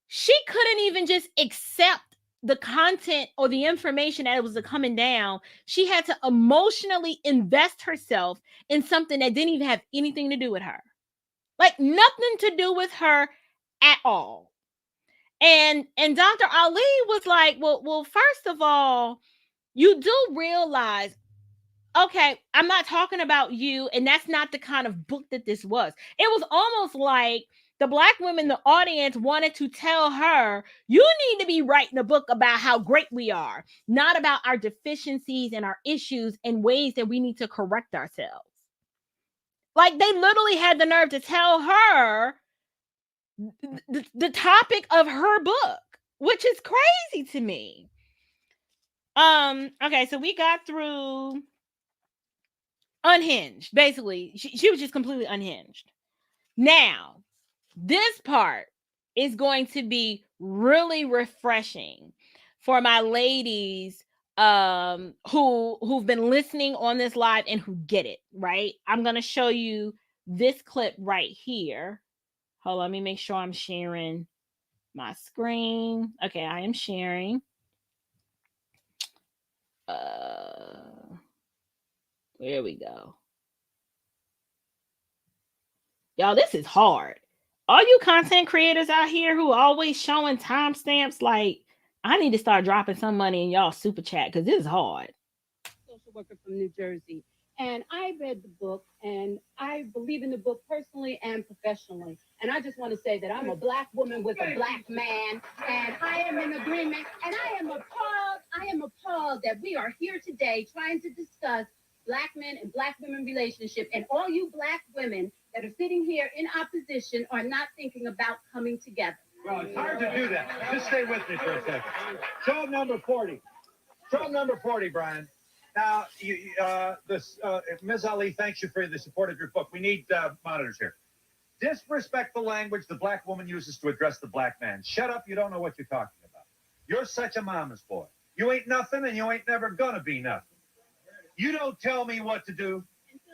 she couldn't even just accept the content or the information that was coming down. She had to emotionally invest herself in something that didn't even have anything to do with her. Like, nothing to do with her at all. And Dr. Ali was like, well, first of all, you do realize, okay, I'm not talking about you, and that's not the kind of book that this was. It was almost like the Black women, the audience, wanted to tell her, you need to be writing a book about how great we are, not about our deficiencies and our issues and ways that we need to correct ourselves. Like, they literally had the nerve to tell her the topic of her book, which is crazy to me. Okay, so we got through unhinged. Basically, she was just completely unhinged. Now, this part is going to be really refreshing for my ladies who've been listening on this live and who get it, right? I'm going to show you this clip right here. Hold on, let me make sure I'm sharing my screen. Okay, I am sharing. There we go. Y'all, this is hard. All you content creators out here who are always showing timestamps, like, I need to start dropping some money in y'all super chat because this is hard. Social worker from New Jersey. And I read the book, and I believe in the book personally and professionally. And I just want to say that I'm a Black woman with a Black man, and I am in agreement. And I am appalled that we are here today trying to discuss Black men and Black women relationship. And all you Black women that are sitting here in opposition are not thinking about coming together. Well, it's hard to do that. Just stay with me for a second. Show number 40. Show number 40, Brian. Now, Ms. Ali, thanks you for the support of your book. We need monitors here. Disrespect the language the Black woman uses to address the Black man. Shut up, you don't know what you're talking about. You're such a mama's boy. You ain't nothing, and you ain't never gonna be nothing. You don't tell me what to do.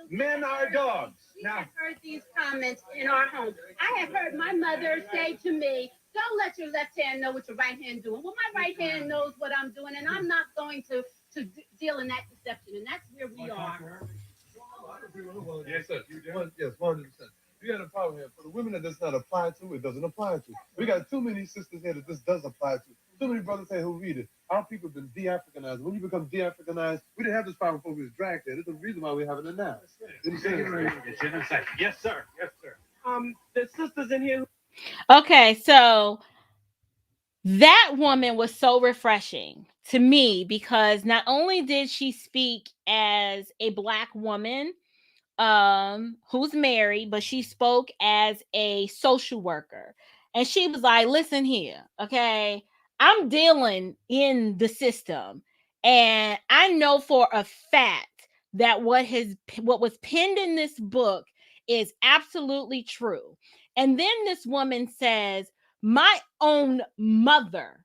Men are dogs. We have heard these comments in our home. I have heard my mother say to me, don't let your left hand know what your right hand doing. Well, my right hand knows what I'm doing, and I'm not going to deal in that deception, and that's where we are. Yes, sir. Yes, 100%. You got a problem here. For the women that does not apply to, it doesn't apply to. We got too many sisters here that this does apply to. Too many brothers here who read it. our people have been de-Africanized. When you become de-Africanized, we didn't have this power before we was dragged there. There's a reason why we're having it now. It's in a second. Yes, sir. Yes, sir. The sisters in here. Okay, so that woman was so refreshing to me because not only did she speak as a Black woman who's married, but she spoke as a social worker. And she was like, listen here, okay, I'm dealing in the system. And I know for a fact that what was penned in this book is absolutely true. And then this woman says, my own mother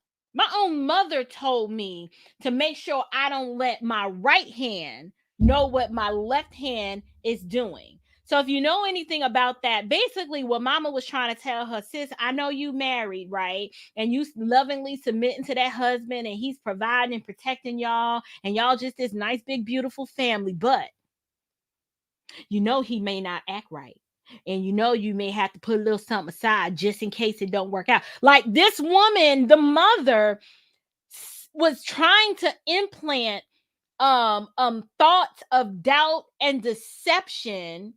told me to make sure I don't let my right hand know what my left hand is doing. So if you know anything about that, basically what mama was trying to tell her, sis, I know you married, right? And you lovingly submitting to that husband and he's providing and protecting y'all and y'all just this nice, big, beautiful family. But you know he may not act right. And you know you may have to put a little something aside just in case it don't work out. Like this woman, the mother, was trying to implant thoughts of doubt and deception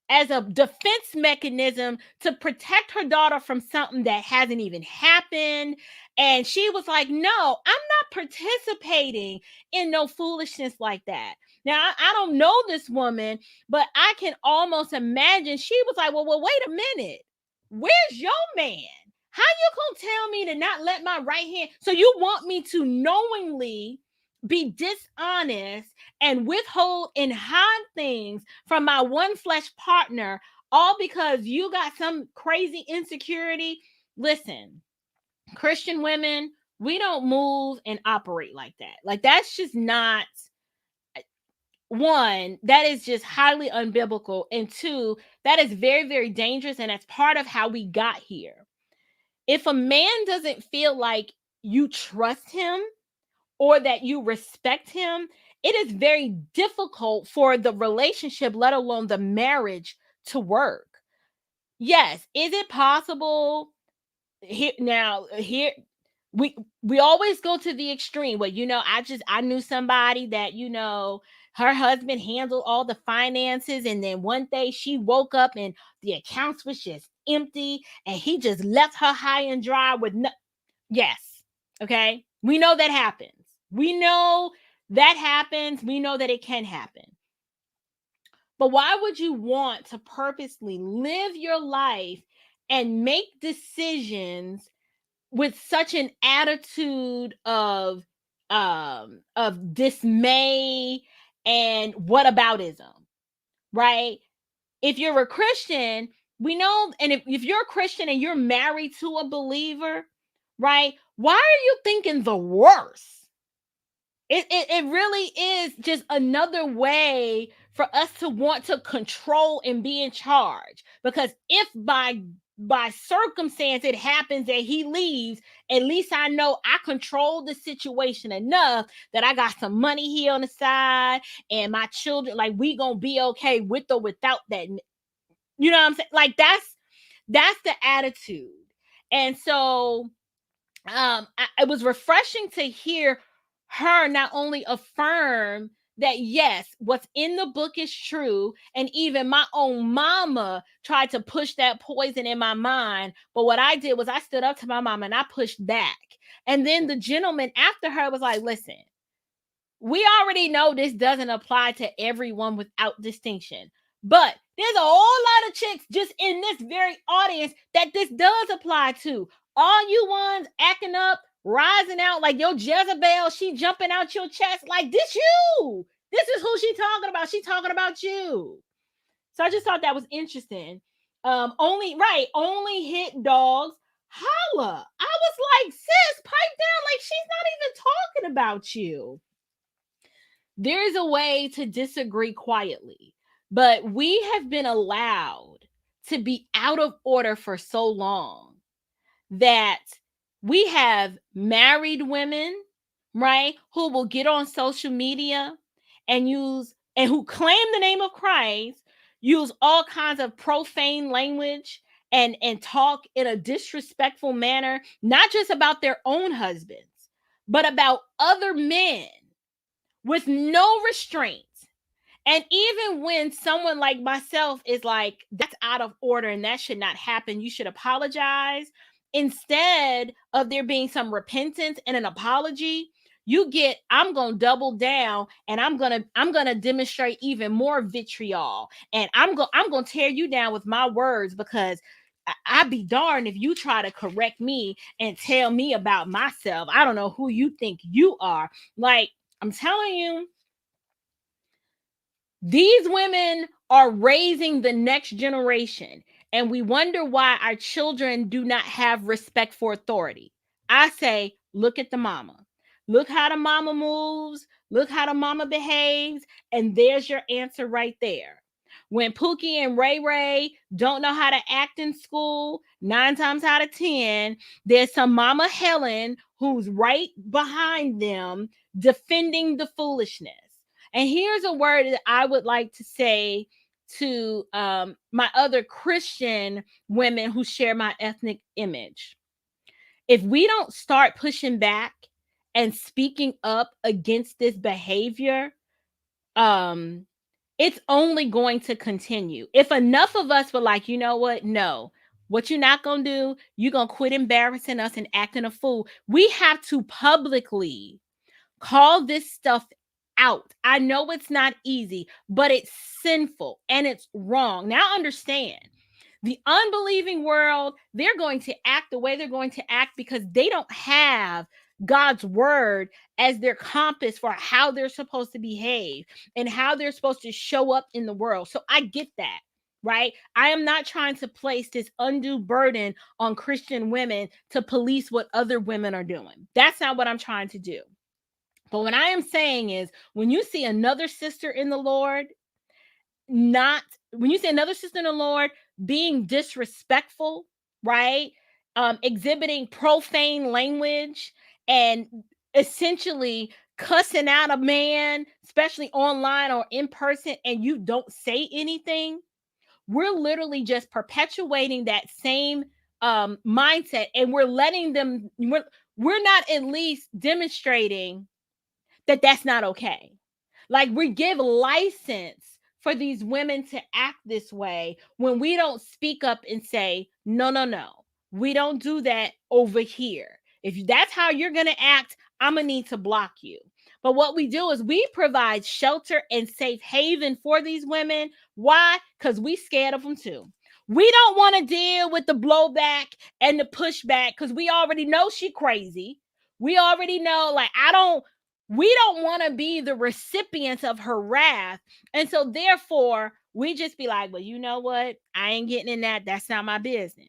as a defense mechanism to protect her daughter from something that hasn't even happened. And she was like, no, I'm not participating in no foolishness like that. Now, I don't know this woman, but I can almost imagine she was like, well, wait a minute. Where's your man? How you gonna tell me to not let my right hand? So you want me to knowingly be dishonest and withhold and hide things from my one flesh partner, all because you got some crazy insecurity? Listen, Christian women, we don't move and operate like that. Like that's just not, one, that is just highly unbiblical, and two, that is very, very dangerous, and that's part of how we got here. If a man doesn't feel like you trust him or that you respect him, it is very difficult for the relationship, let alone the marriage, to work. Yes, is it possible? Here we always go to the extreme. Well, I knew somebody that her husband handled all the finances, and then one day she woke up and the accounts was just empty, and he just left her high and dry with no. Yes, okay, we know that happens. We know that happens. We know that it can happen. But why would you want to purposely live your life and make decisions with such an attitude of dismay and whataboutism, right? If you're a Christian, we know, and if you're a Christian and you're married to a believer, right? Why are you thinking the worst? It really is just another way for us to want to control and be in charge. Because if by circumstance it happens that he leaves, at least I know I control the situation enough that I got some money here on the side, and my children, like, we gonna be okay with or without that. You know what I'm saying? Like that's the attitude. And so it was refreshing to hear her not only affirm that yes, what's in the book is true, and even my own mama tried to push that poison in my mind, but what I did was I stood up to my mama and I pushed back. And then the gentleman after her was like, listen, we already know this doesn't apply to everyone without distinction, but there's a whole lot of chicks just in this very audience that this does apply to. All you ones acting up, rising out like your Jezebel, she jumping out your chest like this you. This is who she talking about. She talking about you. So I just thought that was interesting. Only hit dogs holla. I was like, sis, pipe down. Like she's not even talking about you. There is a way to disagree quietly, but we have been allowed to be out of order for so long that we have married women, right, who will get on social media and who claim the name of Christ, use all kinds of profane language and talk in a disrespectful manner, not just about their own husbands, but about other men with no restraints. And even when someone like myself is like, that's out of order and that should not happen, you should apologize. Instead of there being some repentance and an apology, you get, I'm going to double down and I'm going to demonstrate even more vitriol. And I'm going to tear you down with my words, because I'd be darned if you try to correct me and tell me about myself. I don't know who you think you are. Like, I'm telling you, these women are raising the next generation, and we wonder why our children do not have respect for authority. I say, look at the mama. Look how the mama moves. Look how the mama behaves. And there's your answer right there. When Pookie and Ray Ray don't know how to act in school, 9 times out of 10, there's some Mama Helen who's right behind them defending the foolishness. And here's a word that I would like to say to my other Christian women who share my ethnic image. If we don't start pushing back and speaking up against this behavior, it's only going to continue. If enough of us were like, you know what? No, what you're not going to do, you're going to quit embarrassing us and acting a fool. We have to publicly call this stuff out. I know it's not easy, but it's sinful and it's wrong. Now understand, the unbelieving world, they're going to act the way they're going to act because they don't have God's word as their compass for how they're supposed to behave and how they're supposed to show up in the world. So I get that, right? I am not trying to place this undue burden on Christian women to police what other women are doing. That's not what I'm trying to do. But what I am saying is, when you see another sister in the Lord, when you see another sister in the Lord being disrespectful, right? Exhibiting profane language and essentially cussing out a man, especially online or in person, and you don't say anything, we're literally just perpetuating that same mindset, and we're letting them, we're not at least demonstrating that that's not okay. Like, we give license for these women to act this way when we don't speak up and say, no, no, no, we don't do that over here. If that's how you're going to act, I'm going to need to block you. But what we do is we provide shelter and safe haven for these women. Why? Because we scared of them too. We don't want to deal with the blowback and the pushback because we already know she crazy. We already know, like, we don't want to be the recipients of her wrath. And so therefore, we just be like, well, you know what? I ain't getting in that. That's not my business.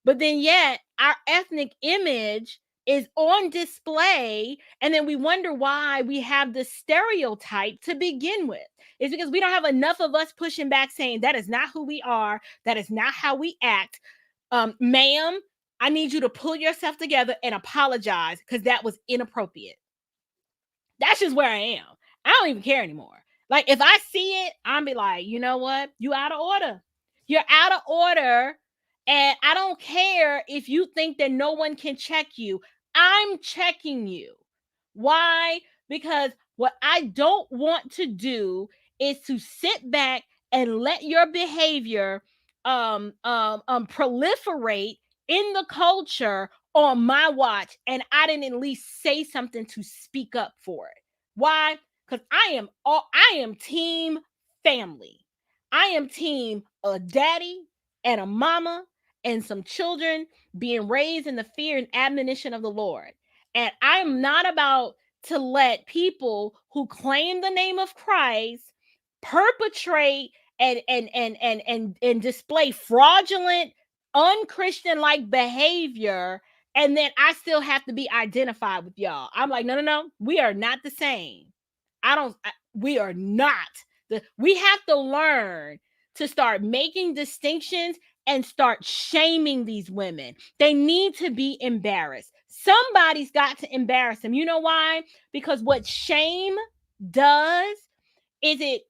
But then yet our ethnic image is on display. And then we wonder why we have the stereotype to begin with. It's because we don't have enough of us pushing back saying that is not who we are. That is not how we act. Ma'am, I need you to pull yourself together and apologize because that was inappropriate. That's just where I am. I don't even care anymore. Like, if I see it, I'm be like, you know what? You out of order. You're out of order. And I don't care if you think that no one can check you. I'm checking you. Why? Because what I don't want to do is to sit back and let your behavior proliferate in the culture on my watch, and I didn't at least say something to speak up for it. Why? Because I am team family. I am team a daddy and a mama and some children being raised in the fear and admonition of the Lord. And I'm not about to let people who claim the name of Christ perpetrate and display fraudulent, unchristian like behavior, and then I still have to be identified with y'all. I'm like, no, no, no, we are not the same. We are not. We have to learn to start making distinctions and start shaming these women. They need to be embarrassed. Somebody's got to embarrass them. You know why? Because what shame does is it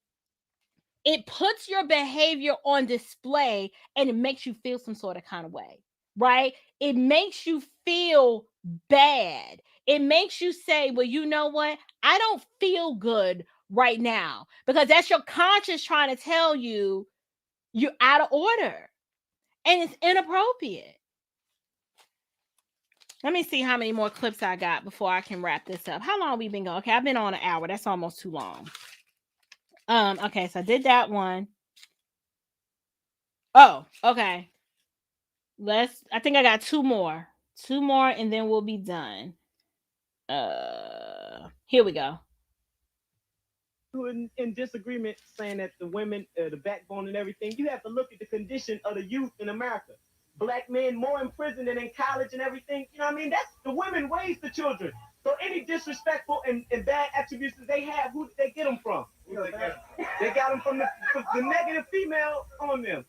puts your behavior on display and it makes you feel some sort of kind of way, right? It makes you feel bad. it makes you say, well, you know what? I don't feel good right now, because that's your conscience trying to tell you you're out of order and it's inappropriate. Let me see how many more clips I got before I can wrap this up. How long have we been going? Okay, I've been on an hour. That's almost too long. Okay, so I did that one. Oh, okay. I think I got two more. Two more and then we'll be done. Here we go. In disagreement saying that the women are the backbone and everything, you have to look at the condition of the youth in America. Black men more in prison than in college and everything. You know what I mean? That's the women raise the children. So any disrespectful and bad attributes that they have, who did they get them from? They got them from the negative female on them.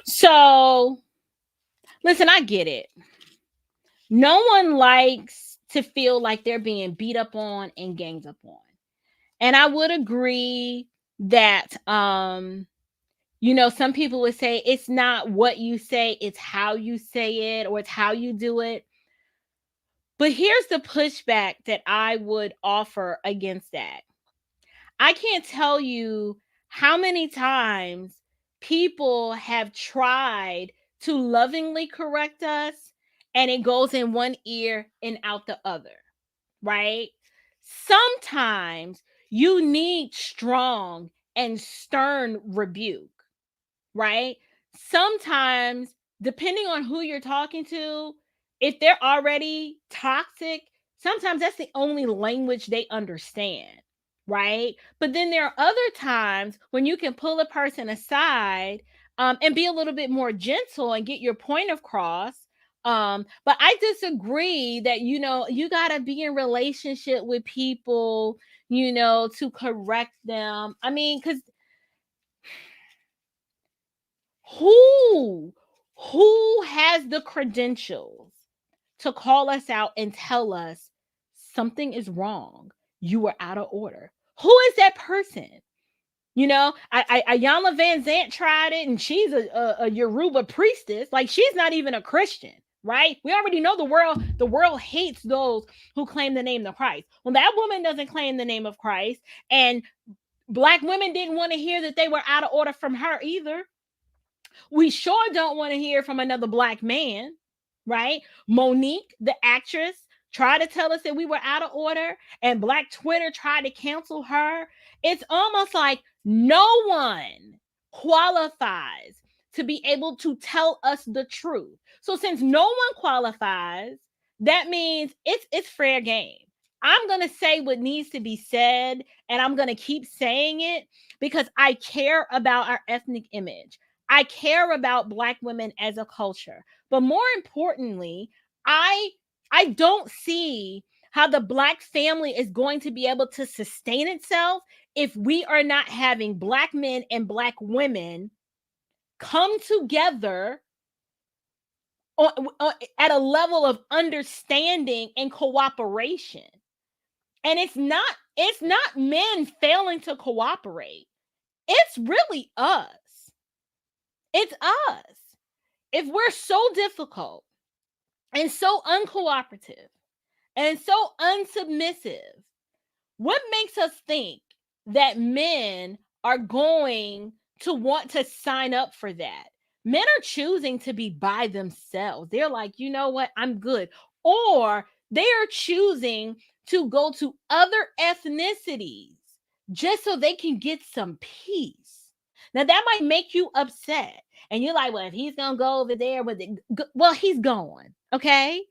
So, listen, I get it. No one likes to feel like they're being beat up on and ganged up on. And I would agree that, you know, some people would say it's not what you say, it's how you say it, or it's how you do it. But here's the pushback that I would offer against that. I can't tell you how many times people have tried to lovingly correct us and it goes in one ear and out the other, right? Sometimes you need strong and stern rebuke, right? Sometimes, depending on who you're talking to, if they're already toxic, sometimes that's the only language they understand, right? But then there are other times when you can pull a person aside and be a little bit more gentle and get your point across. But I disagree that, you know, you got to be in relationship with people, you know, to correct them. I mean, because who has the credentials to call us out and tell us something is wrong, you are out of order? Who is that person? You know, Ayanna Van Zant tried it, and she's a Yoruba priestess. Like, she's not even a Christian, right? We already know the world hates those who claim the name of Christ. Well, that woman doesn't claim the name of Christ, and Black women didn't want to hear that they were out of order from her either. We sure don't want to hear from another Black man, right? Monique, the actress, tried to tell us that we were out of order, and Black Twitter tried to cancel her. It's almost like no one qualifies to be able to tell us the truth. So since no one qualifies, that means it's fair game. I'm going to say what needs to be said, and I'm going to keep saying it because I care about our ethnic image. I care about Black women as a culture. But more importantly, I don't see how the Black family is going to be able to sustain itself if we are not having Black men and Black women come together at a level of understanding and cooperation. And it's not men failing to cooperate. It's really us. It's us. If we're so difficult and so uncooperative and so unsubmissive, what makes us think that men are going to want to sign up for that? Men are choosing to be by themselves. They're like, you know what? I'm good. Or they are choosing to go to other ethnicities just so they can get some peace. Now, that might make you upset. And you're like, well, if he's going to go over there with it, well, he's going. Okay.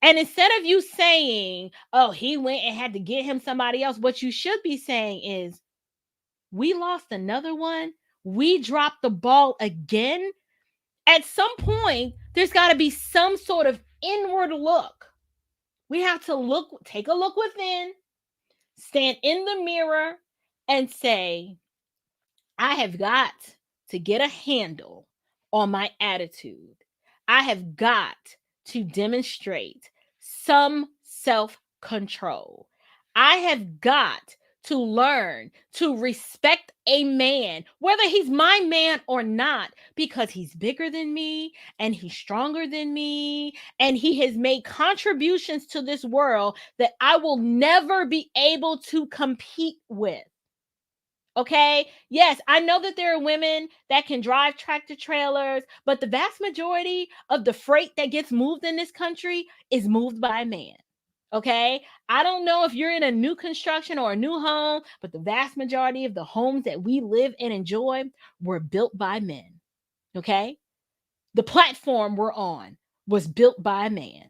And instead of you saying, oh, he went and had to get him somebody else, what you should be saying is, we lost another one. We dropped the ball again. At some point, there's got to be some sort of inward look. We have to take a look within, stand in the mirror, and say, I have got to get a handle on my attitude. I have got to demonstrate some self-control. I have got to learn to respect a man, whether he's my man or not, because he's bigger than me and he's stronger than me and he has made contributions to this world that I will never be able to compete with. Okay. Yes, I know that there are women that can drive tractor trailers, but the vast majority of the freight that gets moved in this country is moved by a man. Okay. I don't know if you're in a new construction or a new home, but the vast majority of the homes that we live and enjoy were built by men. Okay. The platform we're on was built by a man.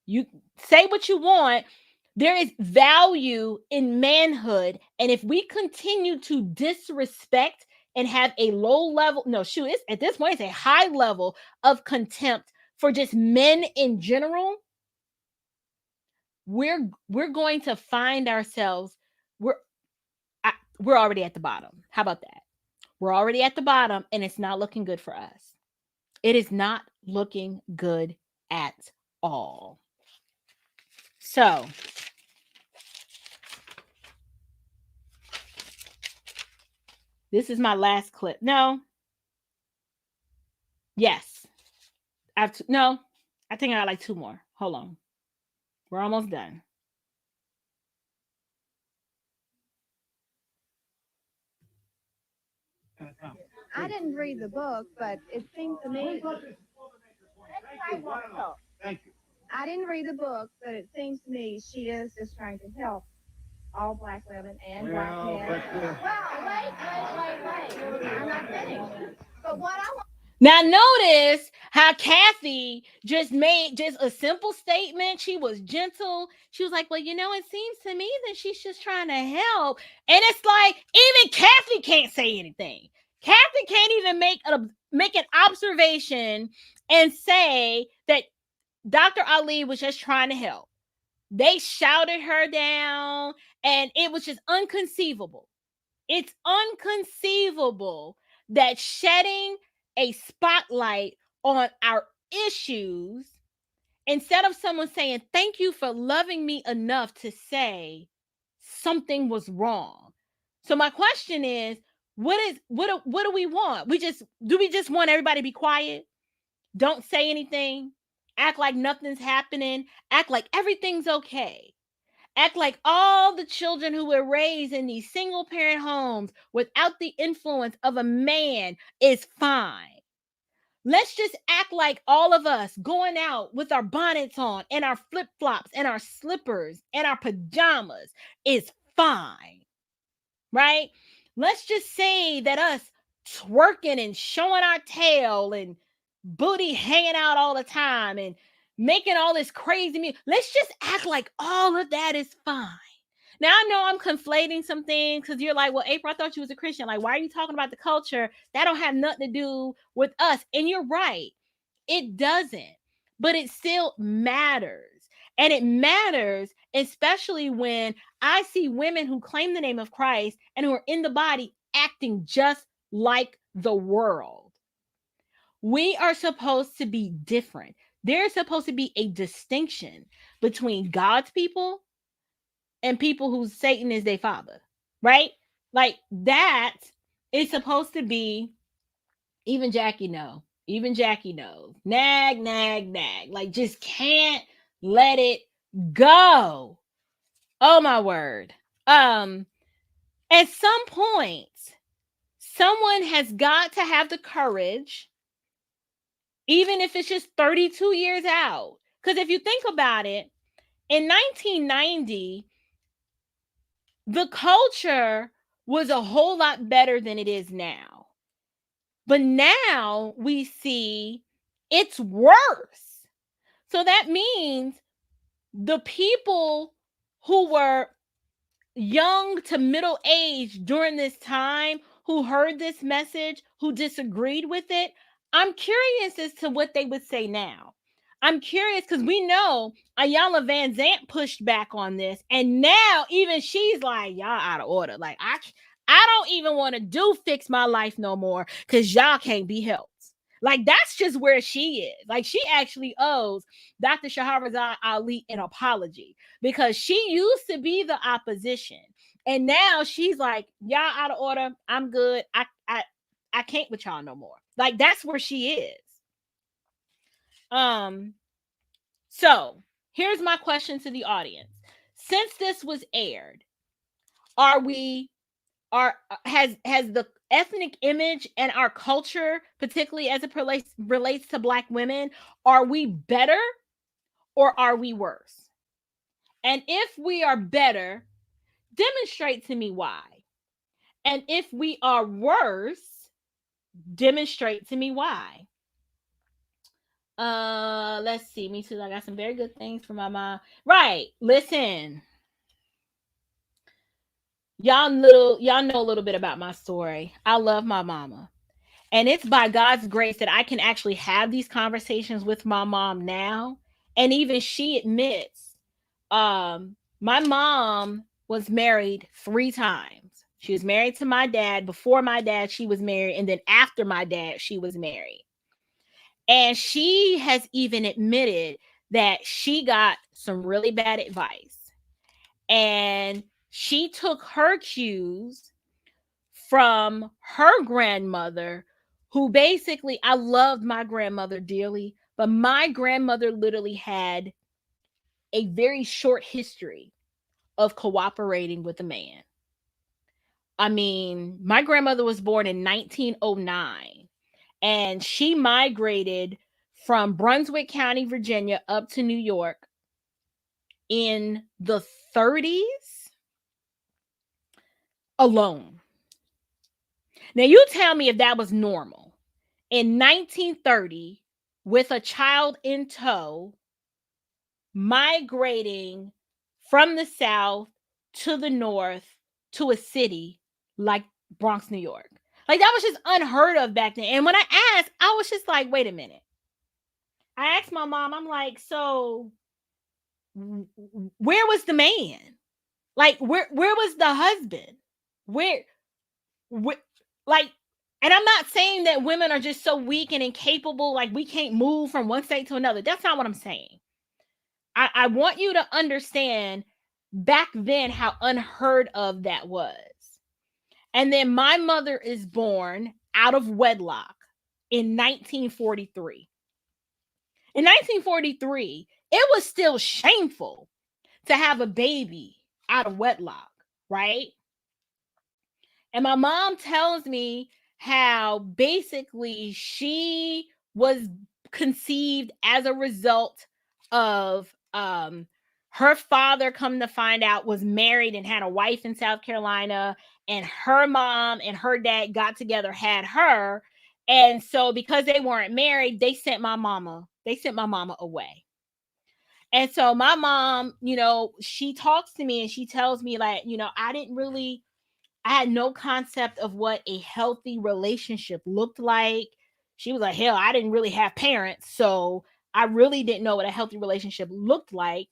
You say what you want. There is value in manhood. And if we continue to disrespect and have a low level, no, shoot, it's at this point, it's a high level of contempt for just men in general, we're going to find ourselves, we're already at the bottom. How about that? We're already at the bottom and it's not looking good for us. It is not looking good at all. So, this is my last clip. No. Yes. I think I got like 2 more. Hold on. We're almost done. I didn't read the book, but it seemed to me. Thank you. I didn't read the book, but it seems to me she is just trying to help all black women and black men. Well, wait. I'm not finished. But what I want. Now notice how Kathy just made just a simple statement. She was gentle. She was like, well, it seems to me that she's just trying to help. And it's like, even Kathy can't say anything. Kathy can't even make an observation and say that Dr. Ali was just trying to help. They shouted her down and it was just inconceivable. It's inconceivable that shedding a spotlight on our issues, instead of someone saying, thank you for loving me enough to say something was wrong. So my question is, what do we want? Do we just want everybody to be quiet? Don't say anything, act like nothing's happening, act like everything's okay. Act like all the children who were raised in these single parent homes without the influence of a man is fine. Let's just act like all of us going out with our bonnets on and our flip-flops and our slippers and our pajamas is fine, right? Let's just say that us twerking and showing our tail and booty hanging out all the time and making all this crazy music. Let's just act like all of that is fine. Now, I know I'm conflating some things because you're like, well, April, I thought you was a Christian. Like, why are you talking about the culture? That don't have nothing to do with us. And you're right. It doesn't. But it still matters. And it matters, especially when I see women who claim the name of Christ and who are in the body acting just like the world. We are supposed to be different. There's supposed to be a distinction between God's people and people who Satan is their father, right? Like that is supposed to be, even Jackie knows. Nag. Like, just can't let it go. Oh my word. At some point, someone has got to have the courage, even if it's just 32 years out. Because if you think about it, in 1990, the culture was a whole lot better than it is now. But now we see it's worse. So that means the people who were young to middle age during this time, who heard this message, who disagreed with it, I'm curious as to what they would say now. I'm curious because we know Ayanna Van Zant pushed back on this, and now even she's like, y'all out of order. Like, I don't even want to fix my life no more because y'all can't be helped. Like, that's just where she is. Like, she actually owes Dr. Shaharazad Ali an apology because she used to be the opposition. And now she's like, y'all out of order. I'm good. I can't with y'all no more. Like, that's where she is. So here's my question to the audience. Since this was aired, has the ethnic image and our culture, particularly as it relates to Black women, are we better or are we worse? And if we are better, demonstrate to me why. And if we are worse, demonstrate to me why. Let's see. Me too. I got some very good things for my mom. Right. Listen. Y'all know a little bit about my story. I love my mama. And it's by God's grace that I can actually have these conversations with my mom now. And even she admits, my mom was married 3 times. She was married to my dad. Before my dad, she was married. And then after my dad, she was married. And she has even admitted that she got some really bad advice. And she took her cues from her grandmother, who basically, I loved my grandmother dearly, but my grandmother literally had a very short history of cooperating with a man. I mean, my grandmother was born in 1909, and she migrated from Brunswick County, Virginia, up to New York in the 30s alone. Now, you tell me if that was normal. In 1930, with a child in tow, migrating from the South to the North to a city like Bronx, New York. Like, that was just unheard of back then. And when I asked, I was just like, wait a minute. I asked my mom, I'm like, so where was the man? Like, where was the husband? Where like, and I'm not saying that women are just so weak and incapable, like we can't move from one state to another. That's not what I'm saying. I want you to understand back then how unheard of that was. And then my mother is born out of wedlock in 1943. In 1943, it was still shameful to have a baby out of wedlock, right? And my mom tells me how basically she was conceived as a result of her father, come to find out, was married and had a wife in South Carolina, and her mom and her dad got together, had her. And so because they weren't married, they sent my mama away. And so my mom, she talks to me and she tells me, like, I had no concept of what a healthy relationship looked like. She was like, hell, I didn't really have parents, so I really didn't know what a healthy relationship looked like.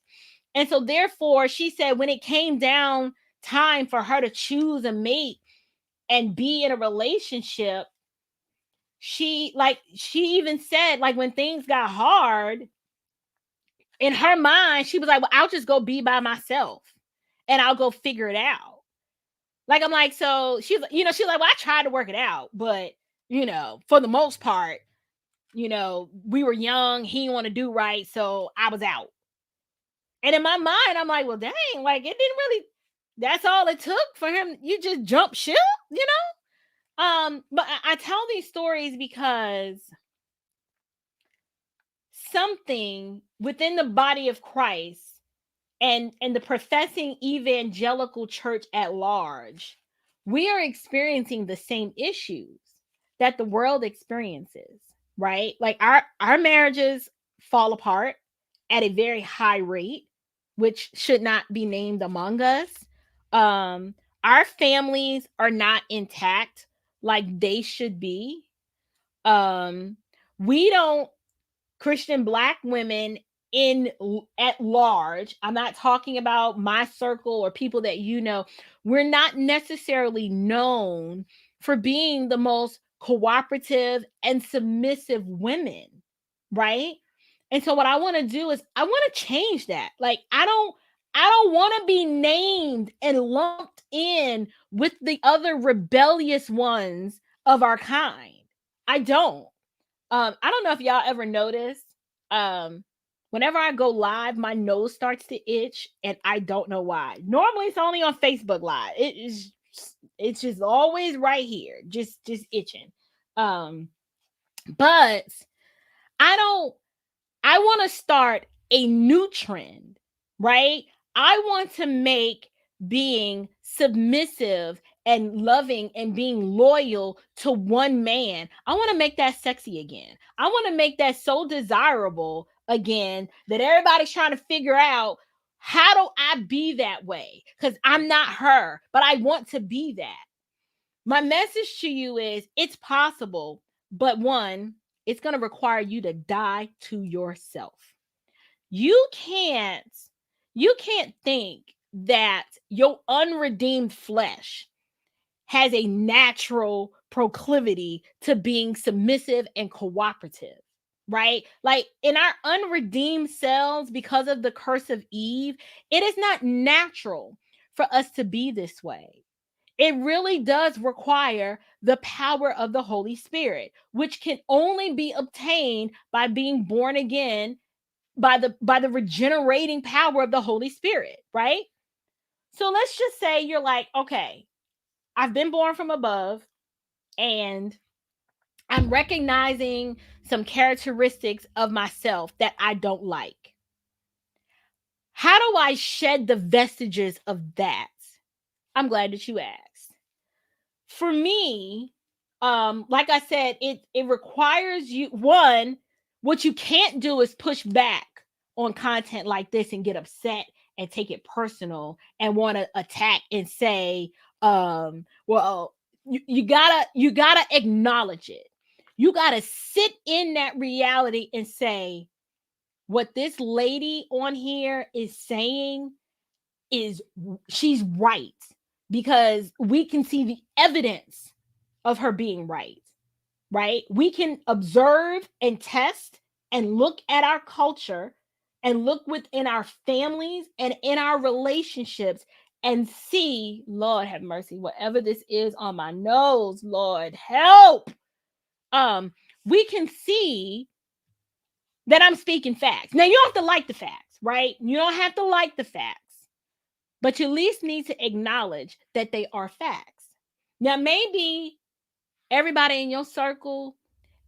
And so therefore, she said when it came down time for her to choose a mate and be in a relationship, she even said, like, when things got hard, in her mind, she was like, well, I'll just go be by myself and I'll go figure it out. Like, I'm like, so she's like, well, I tried to work it out, but, for the most part, we were young, he didn't want to do right, so I was out. And in my mind, I'm like, well, dang, like, it didn't really, that's all it took for him. You just jump ship, But I tell these stories because something within the body of Christ and the professing evangelical church at large, we are experiencing the same issues that the world experiences, right? Like, our marriages fall apart at a very high rate, which should not be named among us. Our families are not intact like they should be. We don't, Christian Black women at large, I'm not talking about my circle or people that we're not necessarily known for being the most cooperative and submissive women, right? And so what I want to do is I want to change that. Like, I I don't want to be named and lumped in with the other rebellious ones of our kind. I don't. I don't know if y'all ever noticed. Um, Whenever I go live, my nose starts to itch, and I don't know why. Normally, it's only on Facebook Live. It's just always right here, just itching. Um, but I don't. I want to start a new trend, right? I want to make being submissive and loving and being loyal to one man. I want to make that sexy again. I want to make that so desirable again that everybody's trying to figure out, how do I be that way? Because I'm not her, but I want to be that. My message to you is, it's possible, but one, it's going to require you to die to yourself. You can't you can't think that your unredeemed flesh has a natural proclivity to being submissive and cooperative, right? Like, in our unredeemed selves, because of the curse of Eve, it is not natural for us to be this way. It really does require the power of the Holy Spirit, which can only be obtained by being born again by the regenerating power of the Holy Spirit, right? So let's just say you're like, okay, I've been born from above, and I'm recognizing some characteristics of myself that I don't like. How do I shed the vestiges of that? I'm glad that you asked. For me, like I said, it requires you, one, what you can't do is push back on content like this and get upset and take it personal and want to attack and say, well, you gotta acknowledge it. You gotta sit in that reality and say, what this lady on here is saying is, she's right, because we can see the evidence of her being right, right? We can observe and test and look at our culture and look within our families and in our relationships and see, Lord have mercy, whatever this is on my nose, Lord help. We can see that I'm speaking facts. Now, you don't have to like the facts, right? You don't have to like the facts, but you at least need to acknowledge that they are facts. Now, maybe everybody in your circle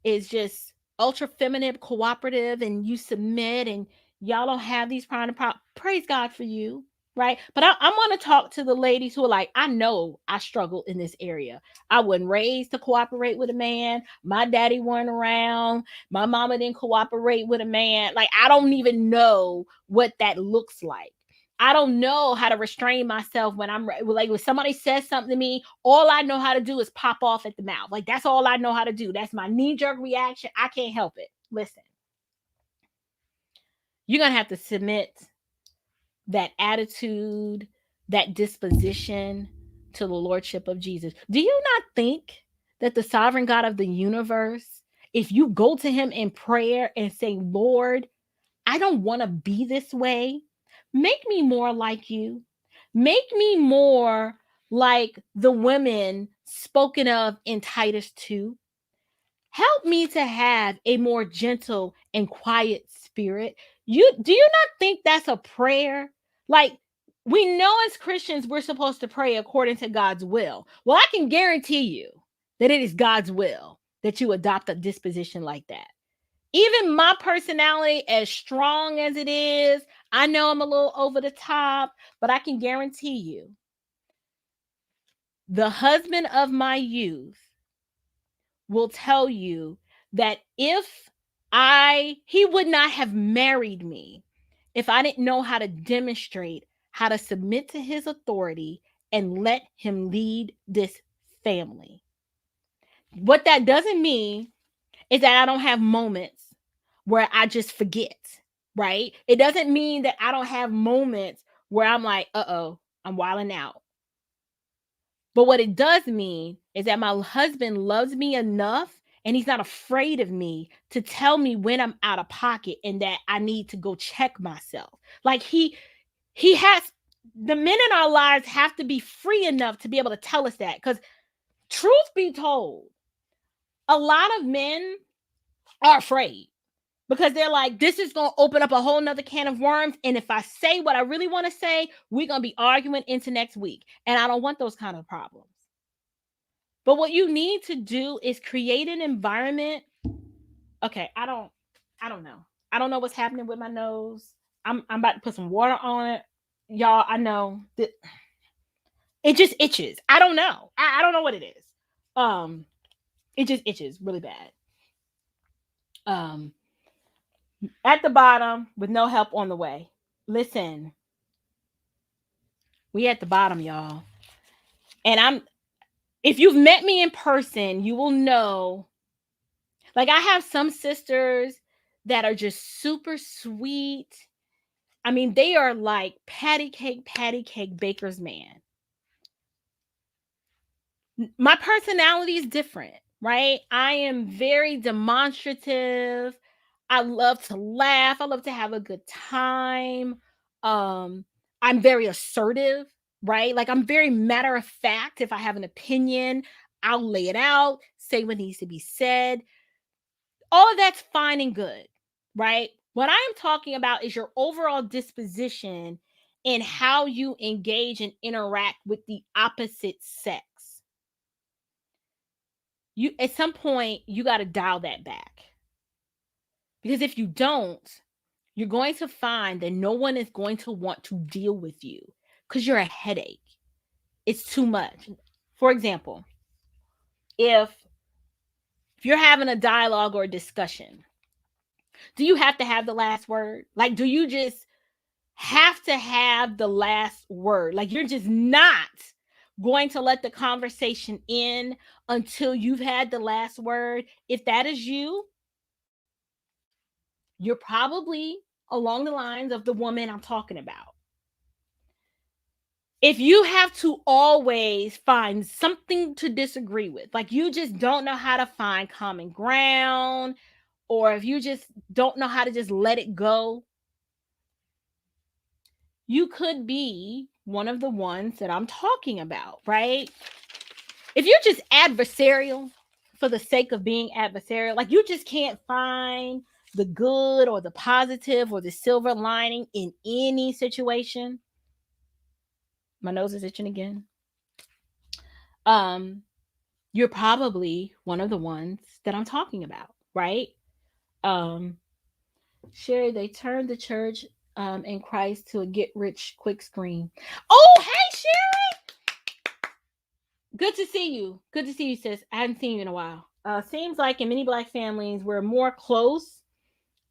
is just ultra feminine, cooperative, and you submit, and y'all don't have these problems. Praise God for you, right? But I want to talk to the ladies who are like, I know I struggle in this area. I wasn't raised to cooperate with a man. My daddy weren't around. My mama didn't cooperate with a man. Like, I don't even know what that looks like. I don't know how to restrain myself when I'm like, when somebody says something to me, all I know how to do is pop off at the mouth. Like, that's all I know how to do. That's my knee-jerk reaction. I can't help it. Listen, you're going to have to submit that attitude, that disposition to the lordship of Jesus. Do you not think that the sovereign God of the universe, if you go to him in prayer and say, Lord, I don't want to be this way, make me more like you, make me more like the women spoken of in Titus 2, help me to have a more gentle and quiet spirit. Do you not think that's a prayer? Like, we know as Christians we're supposed to pray according to God's will. Well, I can guarantee you that it is God's will that you adopt a disposition like that. Even my personality, as strong as it is, I know I'm a little over the top, but I can guarantee you, the husband of my youth will tell you that he would not have married me if I didn't know how to demonstrate how to submit to his authority and let him lead this family. What that doesn't mean is that I don't have moments where I just forget, right? It doesn't mean that I don't have moments where I'm like, I'm wilding out. But what it does mean is that my husband loves me enough and he's not afraid of me to tell me when I'm out of pocket and that I need to go check myself. Like, the men in our lives have to be free enough to be able to tell us that. Because truth be told, a lot of men are afraid because they're like, this is going to open up a whole nother can of worms. And if I say what I really want to say, we're going to be arguing into next week. And I don't want those kind of problems. But what you need to do is create an environment. Okay, I don't know. I don't know what's happening with my nose. I'm about to put some water on it. Y'all, I know that it just itches. I don't know. I don't know what it is. It just itches really bad. At the bottom with no help on the way. Listen, we at the bottom, y'all. And if you've met me in person, you will know. Like, I have some sisters that are just super sweet. I mean, they are like patty cake, baker's man. My personality is different, right? I am very demonstrative. I love to laugh. I love to have a good time. I'm very assertive, right? Like, I'm very matter of fact. If I have an opinion, I'll lay it out, say what needs to be said. All of that's fine and good, right? What I am talking about is your overall disposition in how you engage and interact with the opposite sex. At some point, you got to dial that back. Because if you don't, you're going to find that no one is going to want to deal with you because you're a headache. It's too much. For example, if you're having a dialogue or a discussion, do you have to have the last word? Like, do you just have to have the last word? Like, you're just not going to let the conversation end until you've had the last word. If that is you, you're probably along the lines of the woman I'm talking about. If you have to always find something to disagree with, like you just don't know how to find common ground, or if you just don't know how to just let it go, you could be one of the ones that I'm talking about, right? If you're just adversarial for the sake of being adversarial, like you just can't find the good or the positive or the silver lining in any situation. My nose is itching again. You're probably one of the ones that I'm talking about, right? Sherry, they turned the church in Christ to a get rich quick scheme. Oh, hey, Sherry. Good to see you. Good to see you, sis. I haven't seen you in a while. Seems like in many Black families, we're more close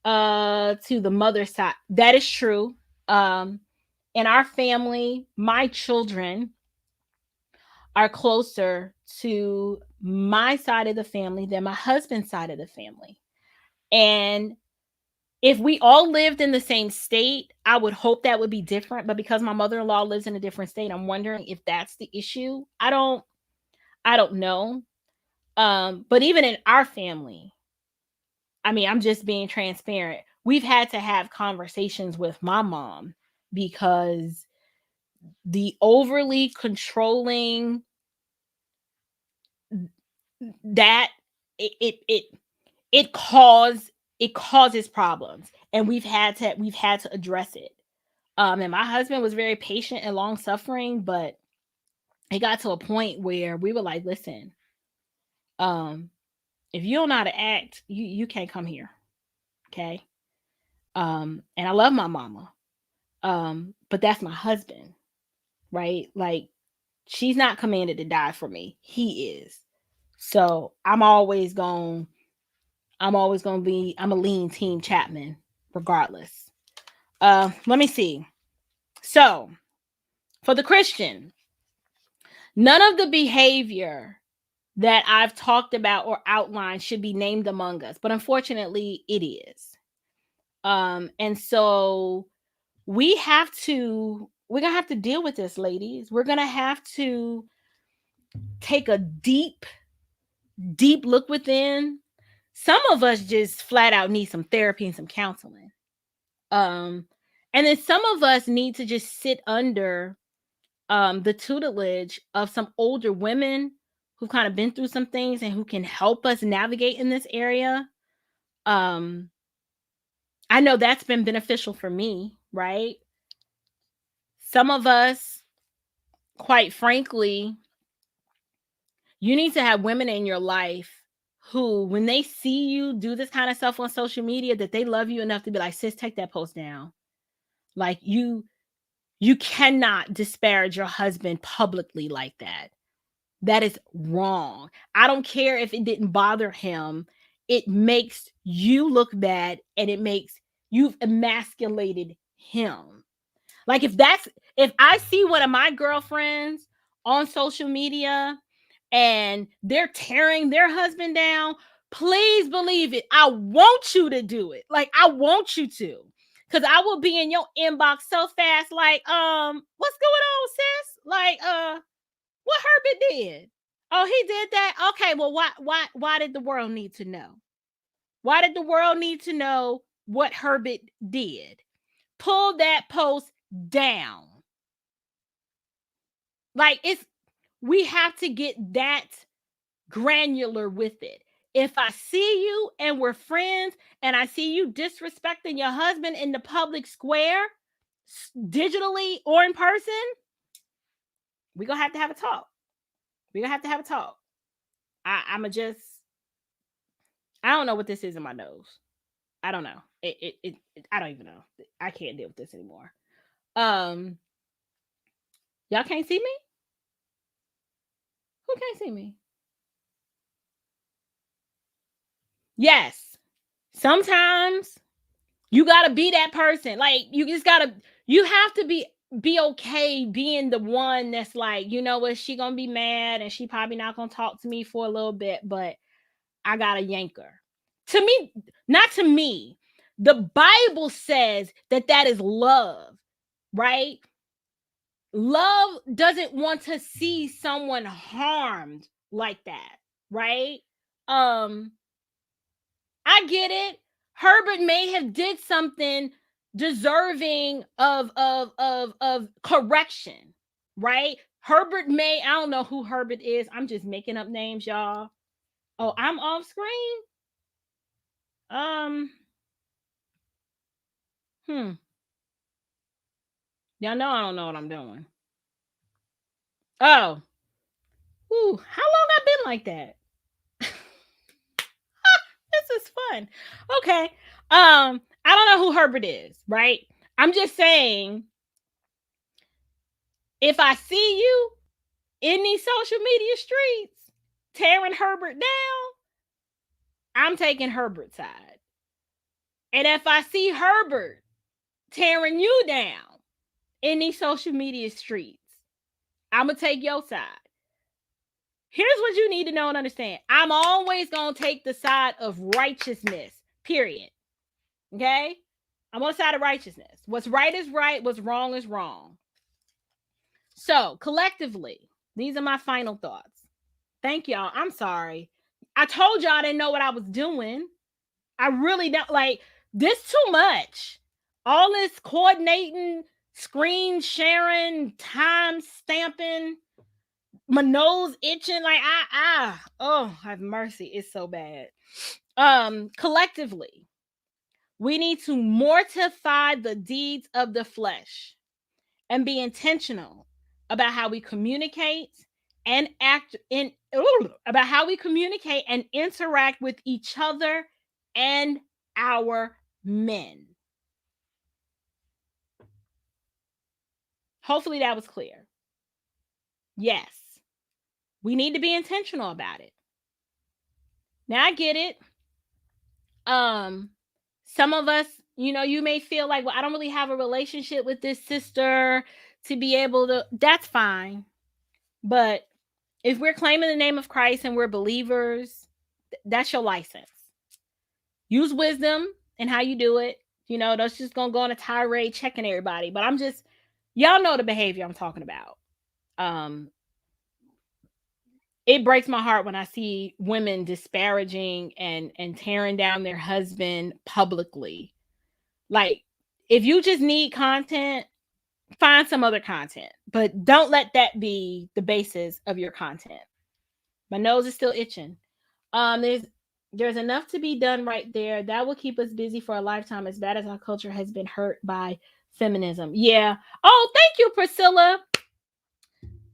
to the mother side. That is true. In our family, my children are closer to my side of the family than my husband's side of the family. And if we all lived in the same state, I would hope that would be different. But because my mother-in-law lives in a different state, I'm wondering if that's the issue. I don't know. But even in our family, I mean, I'm just being transparent. We've had to have conversations with my mom because the overly controlling, that it causes problems, and we've had to address it. And my husband was very patient and long suffering, but it got to a point where we were like, listen, if you don't know how to act, you can't come here. Okay. And I love my mama. But that's my husband, right? Like, she's not commanded to die for me. He is. So I'm a lean team Chapman regardless. Let me see. So for the Christian, none of the behavior that I've talked about or outlined should be named among us, but unfortunately it is. And so we're gonna have to deal with this, ladies. We're gonna have to take a deep look within. Some of us just flat out need some therapy and some counseling. And then some of us need to just sit under the tutelage of some older women who've kind of been through some things and who can help us navigate in this area. I know that's been beneficial for me, right? Some of us, quite frankly, you need to have women in your life who, when they see you do this kind of stuff on social media, that they love you enough to be like, sis, take that post down. Like, you cannot disparage your husband publicly like that. That is wrong. I don't care if it didn't bother him. It makes you look bad, and it makes you've emasculated him. Like, if I see one of my girlfriends on social media and they're tearing their husband down, please believe it. I want you to do it. Like, I want you to. Cause I will be in your inbox so fast, like, what's going on, sis? Like, what Herbert did? Oh, he did that? Okay, well, why did the world need to know? Why did the world need to know what Herbert did? Pull that post down. Like, we have to get that granular with it. If I see you and we're friends and I see you disrespecting your husband in the public square, digitally or in person, we're going to have a talk. We're going to have a talk. I don't know what this is in my nose. I don't know. I don't even know. I can't deal with this anymore. Y'all can't see me? Who can't see me? Yes. Sometimes you got to be that person. Like, you have to be okay being the one that's like, you know what, she gonna be mad and she probably not gonna talk to me for a little bit, but I gotta yank her. To me, not to me. The Bible says that is love, right? Love doesn't want to see someone harmed like that, right? I get it. Herbert may have did something deserving of correction, right? Herbert may, I don't know who Herbert is. I'm just making up names, y'all. Oh, I'm off screen. Y'all know I don't know what I'm doing. Oh. Ooh, how long I been like that? This is fun. Okay. I don't know who Herbert is, right? I'm just saying, if I see you in these social media streets tearing Herbert down, I'm taking Herbert's side. And if I see Herbert tearing you down in these social media streets, I'm going to take your side. Here's what you need to know and understand. I'm always going to take the side of righteousness, period. Okay? I'm on the side of righteousness. What's right is right. What's wrong is wrong. So, collectively, these are my final thoughts. Thank y'all. I'm sorry. I told y'all I didn't know what I was doing. I really don't, like, this too much. All this coordinating, screen sharing, time stamping, my nose itching, like, oh, have mercy. It's so bad. Collectively, we need to mortify the deeds of the flesh and be intentional about how we communicate and about how we communicate and interact with each other and our men. Hopefully that was clear. Yes, we need to be intentional about it. Now, I get it. Some of us, you may feel like, well, I don't really have a relationship with this sister to be able to, that's fine. But if we're claiming the name of Christ and we're believers, that's your license. Use wisdom in how you do it. That's just going to go on a tirade checking everybody. But y'all know the behavior I'm talking about. It breaks my heart when I see women disparaging and tearing down their husband publicly. Like, if you just need content, find some other content, but don't let that be the basis of your content. My nose is still itching. There's enough to be done right there that will keep us busy for a lifetime, as bad as our culture has been hurt by feminism. Yeah. Oh, thank you, Priscilla.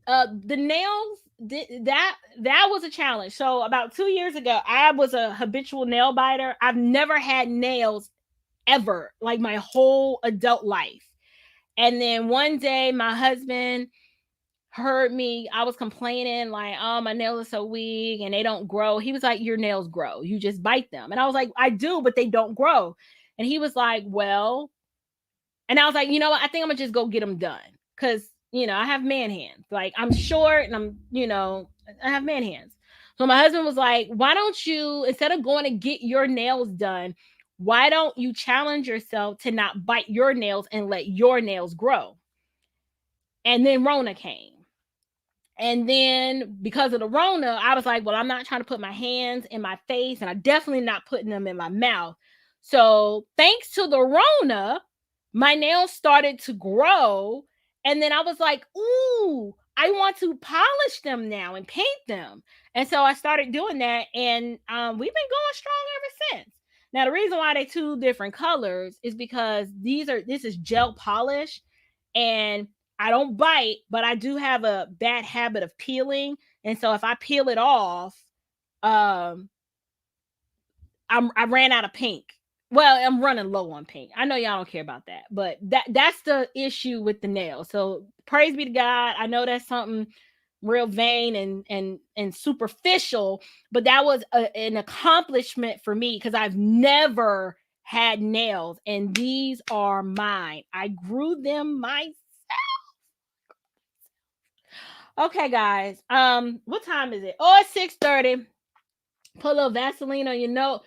The nails, that was a challenge. So about 2 years ago, I was a habitual nail biter. I've never had nails ever, like my whole adult life. And then one day my husband heard me. I was complaining like, oh, my nails are so weak and they don't grow. He was like, your nails grow. You just bite them. And I was like, I do, but they don't grow. And he was like, well, and I was like, you know what? I think I'm gonna just go get them done. Cause I have man hands. Like I'm short and I have man hands. So my husband was like, why don't you, instead of going to get your nails done, why don't you challenge yourself to not bite your nails and let your nails grow? And then Rona came. And then because of the Rona, I was like, well, I'm not trying to put my hands in my face, and I'm definitely not putting them in my mouth. So thanks to the Rona, my nails started to grow. And then I was like, ooh, I want to polish them now and paint them. And so I started doing that. And we've been going strong ever since. Now, the reason why they're two different colors is because this is gel polish. And I don't bite, but I do have a bad habit of peeling. And so if I peel it off, I ran out of pink. Well, I'm running low on pink. I know y'all don't care about that, but that's the issue with the nails. So praise be to God. I know that's something real vain and superficial, but that was an accomplishment for me because I've never had nails, and these are mine. I grew them myself. Okay, guys. What time is it? Oh, it's 6:30. Put a little Vaseline on your nose.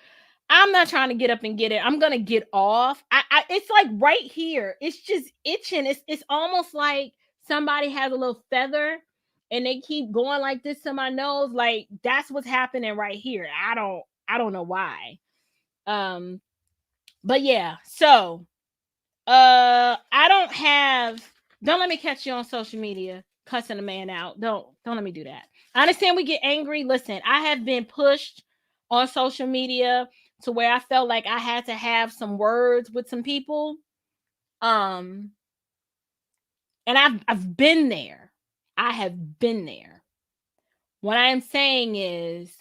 I'm not trying to get up and get it. I'm gonna get off. It's like right here. It's just itching. It's almost like somebody has a little feather and they keep going like this to my nose. Like that's what's happening right here. I don't know why. But yeah. So, don't let me catch you on social media cussing a man out. Don't let me do that. I understand we get angry. Listen, I have been pushed on social media to where I felt like I had to have some words with some people. And I've been there. I have been there. What I am saying is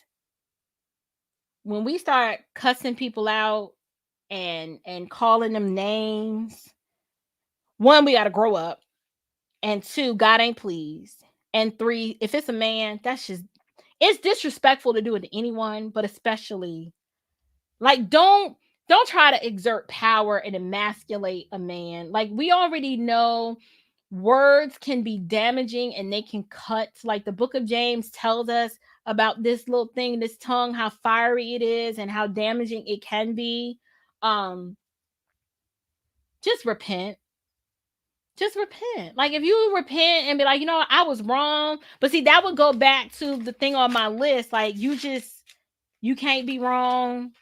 when we start cussing people out and calling them names, one, we got to grow up. And two, God ain't pleased. And three, if it's a man, it's disrespectful to do it to anyone, but especially like don't try to exert power and emasculate a man. Like we already know words can be damaging and they can cut. Like the book of James tells us about this little thing, this tongue, how fiery it is and how damaging it can be. Just repent. Just repent. Like if you repent and be like, I was wrong. But see, that would go back to the thing on my list. Like you can't be wrong.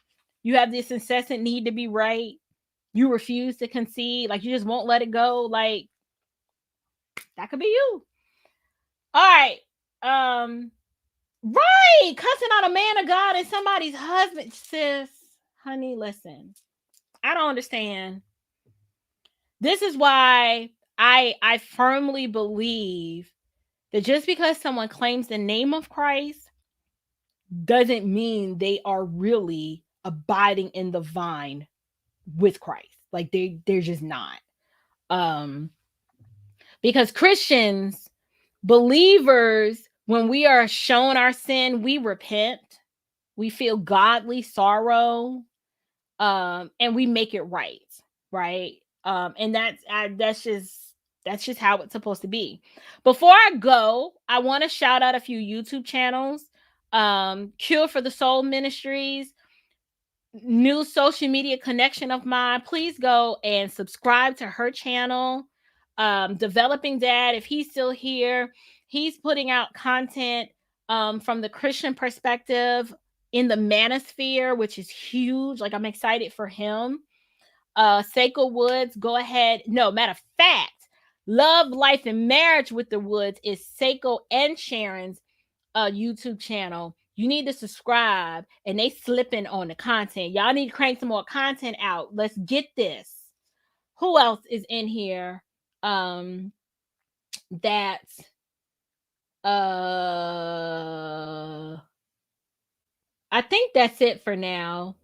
You have this incessant need to be right. You refuse to concede. Like you just won't let it go. Like that could be you. All right. Right. Cussing out a man of God and somebody's husband. Sis, honey, listen. I don't understand. This is why I firmly believe that just because someone claims the name of Christ doesn't mean they are really abiding in the vine with Christ. Like they're just not. Because Christians, believers, when we are shown our sin, we repent. We feel godly sorrow. And we make it right. Right. And that's just how it's supposed to be. Before I go, I want to shout out a few YouTube channels. Cure for the Soul Ministries, new social media connection of mine. Please go and subscribe to her channel. Developing Dad, if he's still here, he's putting out content from the Christian perspective in the manosphere, which is huge. Like I'm excited for him. Seiko Woods, go ahead. No, matter of fact, Love, Life, and Marriage with the Woods is Seiko and Sharon's YouTube channel. You need to subscribe, and they slipping on the content. Y'all need to crank some more content out. Let's get this. Who else is in here? That I think that's it for now.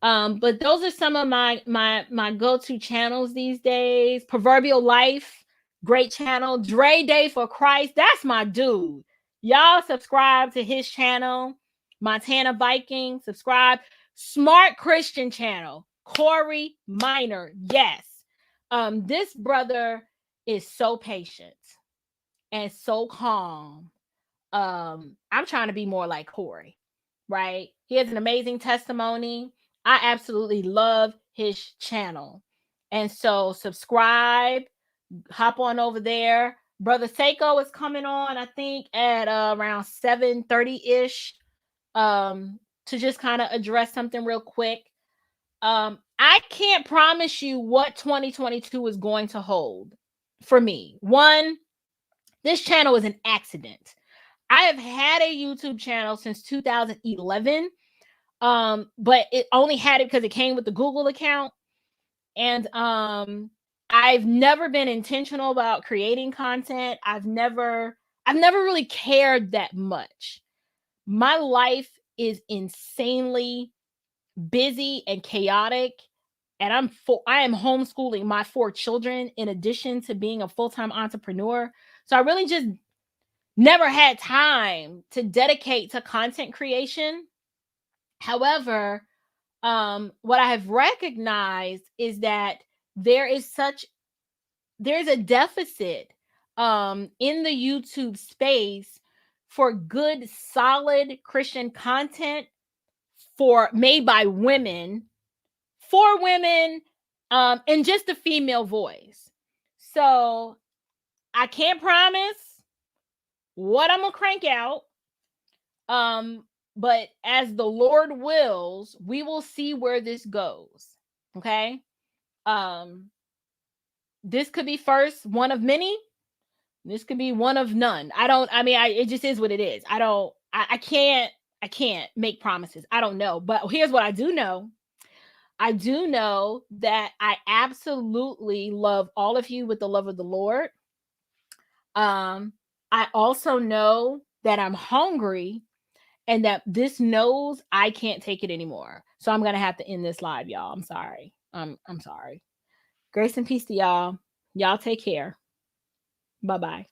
But those are some of my go-to channels these days. Proverbial Life, great channel. Dre Day for Christ, that's my dude. Y'all subscribe to his channel. Montana Viking, subscribe. Smart Christian channel, Corey Minor, yes. This brother is so patient and so calm. I'm trying to be more like Corey, right? He has an amazing testimony. I absolutely love his channel. And so subscribe, hop on over there. Brother Seiko is coming on, I think, at around 7:30-ish to just kind of address something real quick. I can't promise you what 2022 is going to hold for me. One, this channel is an accident. I have had a YouTube channel since 2011, but it only had it because it came with the Google account. And I've never been intentional about creating content. I've never really cared that much. My life is insanely busy and chaotic, and I am homeschooling my 4 children in addition to being a full-time entrepreneur. So I really just never had time to dedicate to content creation. However, what I have recognized is that there's a deficit in the YouTube space for good, solid Christian content made by women, for women, and just a female voice. So I can't promise what I'm gonna crank out. But as the Lord wills, we will see where this goes. Okay. This could be first one of many. This could be one of none. It just is what it is. I can't make promises. I don't know. But here's what I do know. I do know that I absolutely love all of you with the love of the Lord. I also know that I'm hungry and that this knows I can't take it anymore. So I'm going to have to end this live, y'all. I'm sorry. I'm sorry. Grace and peace to y'all. Y'all take care. Bye-bye.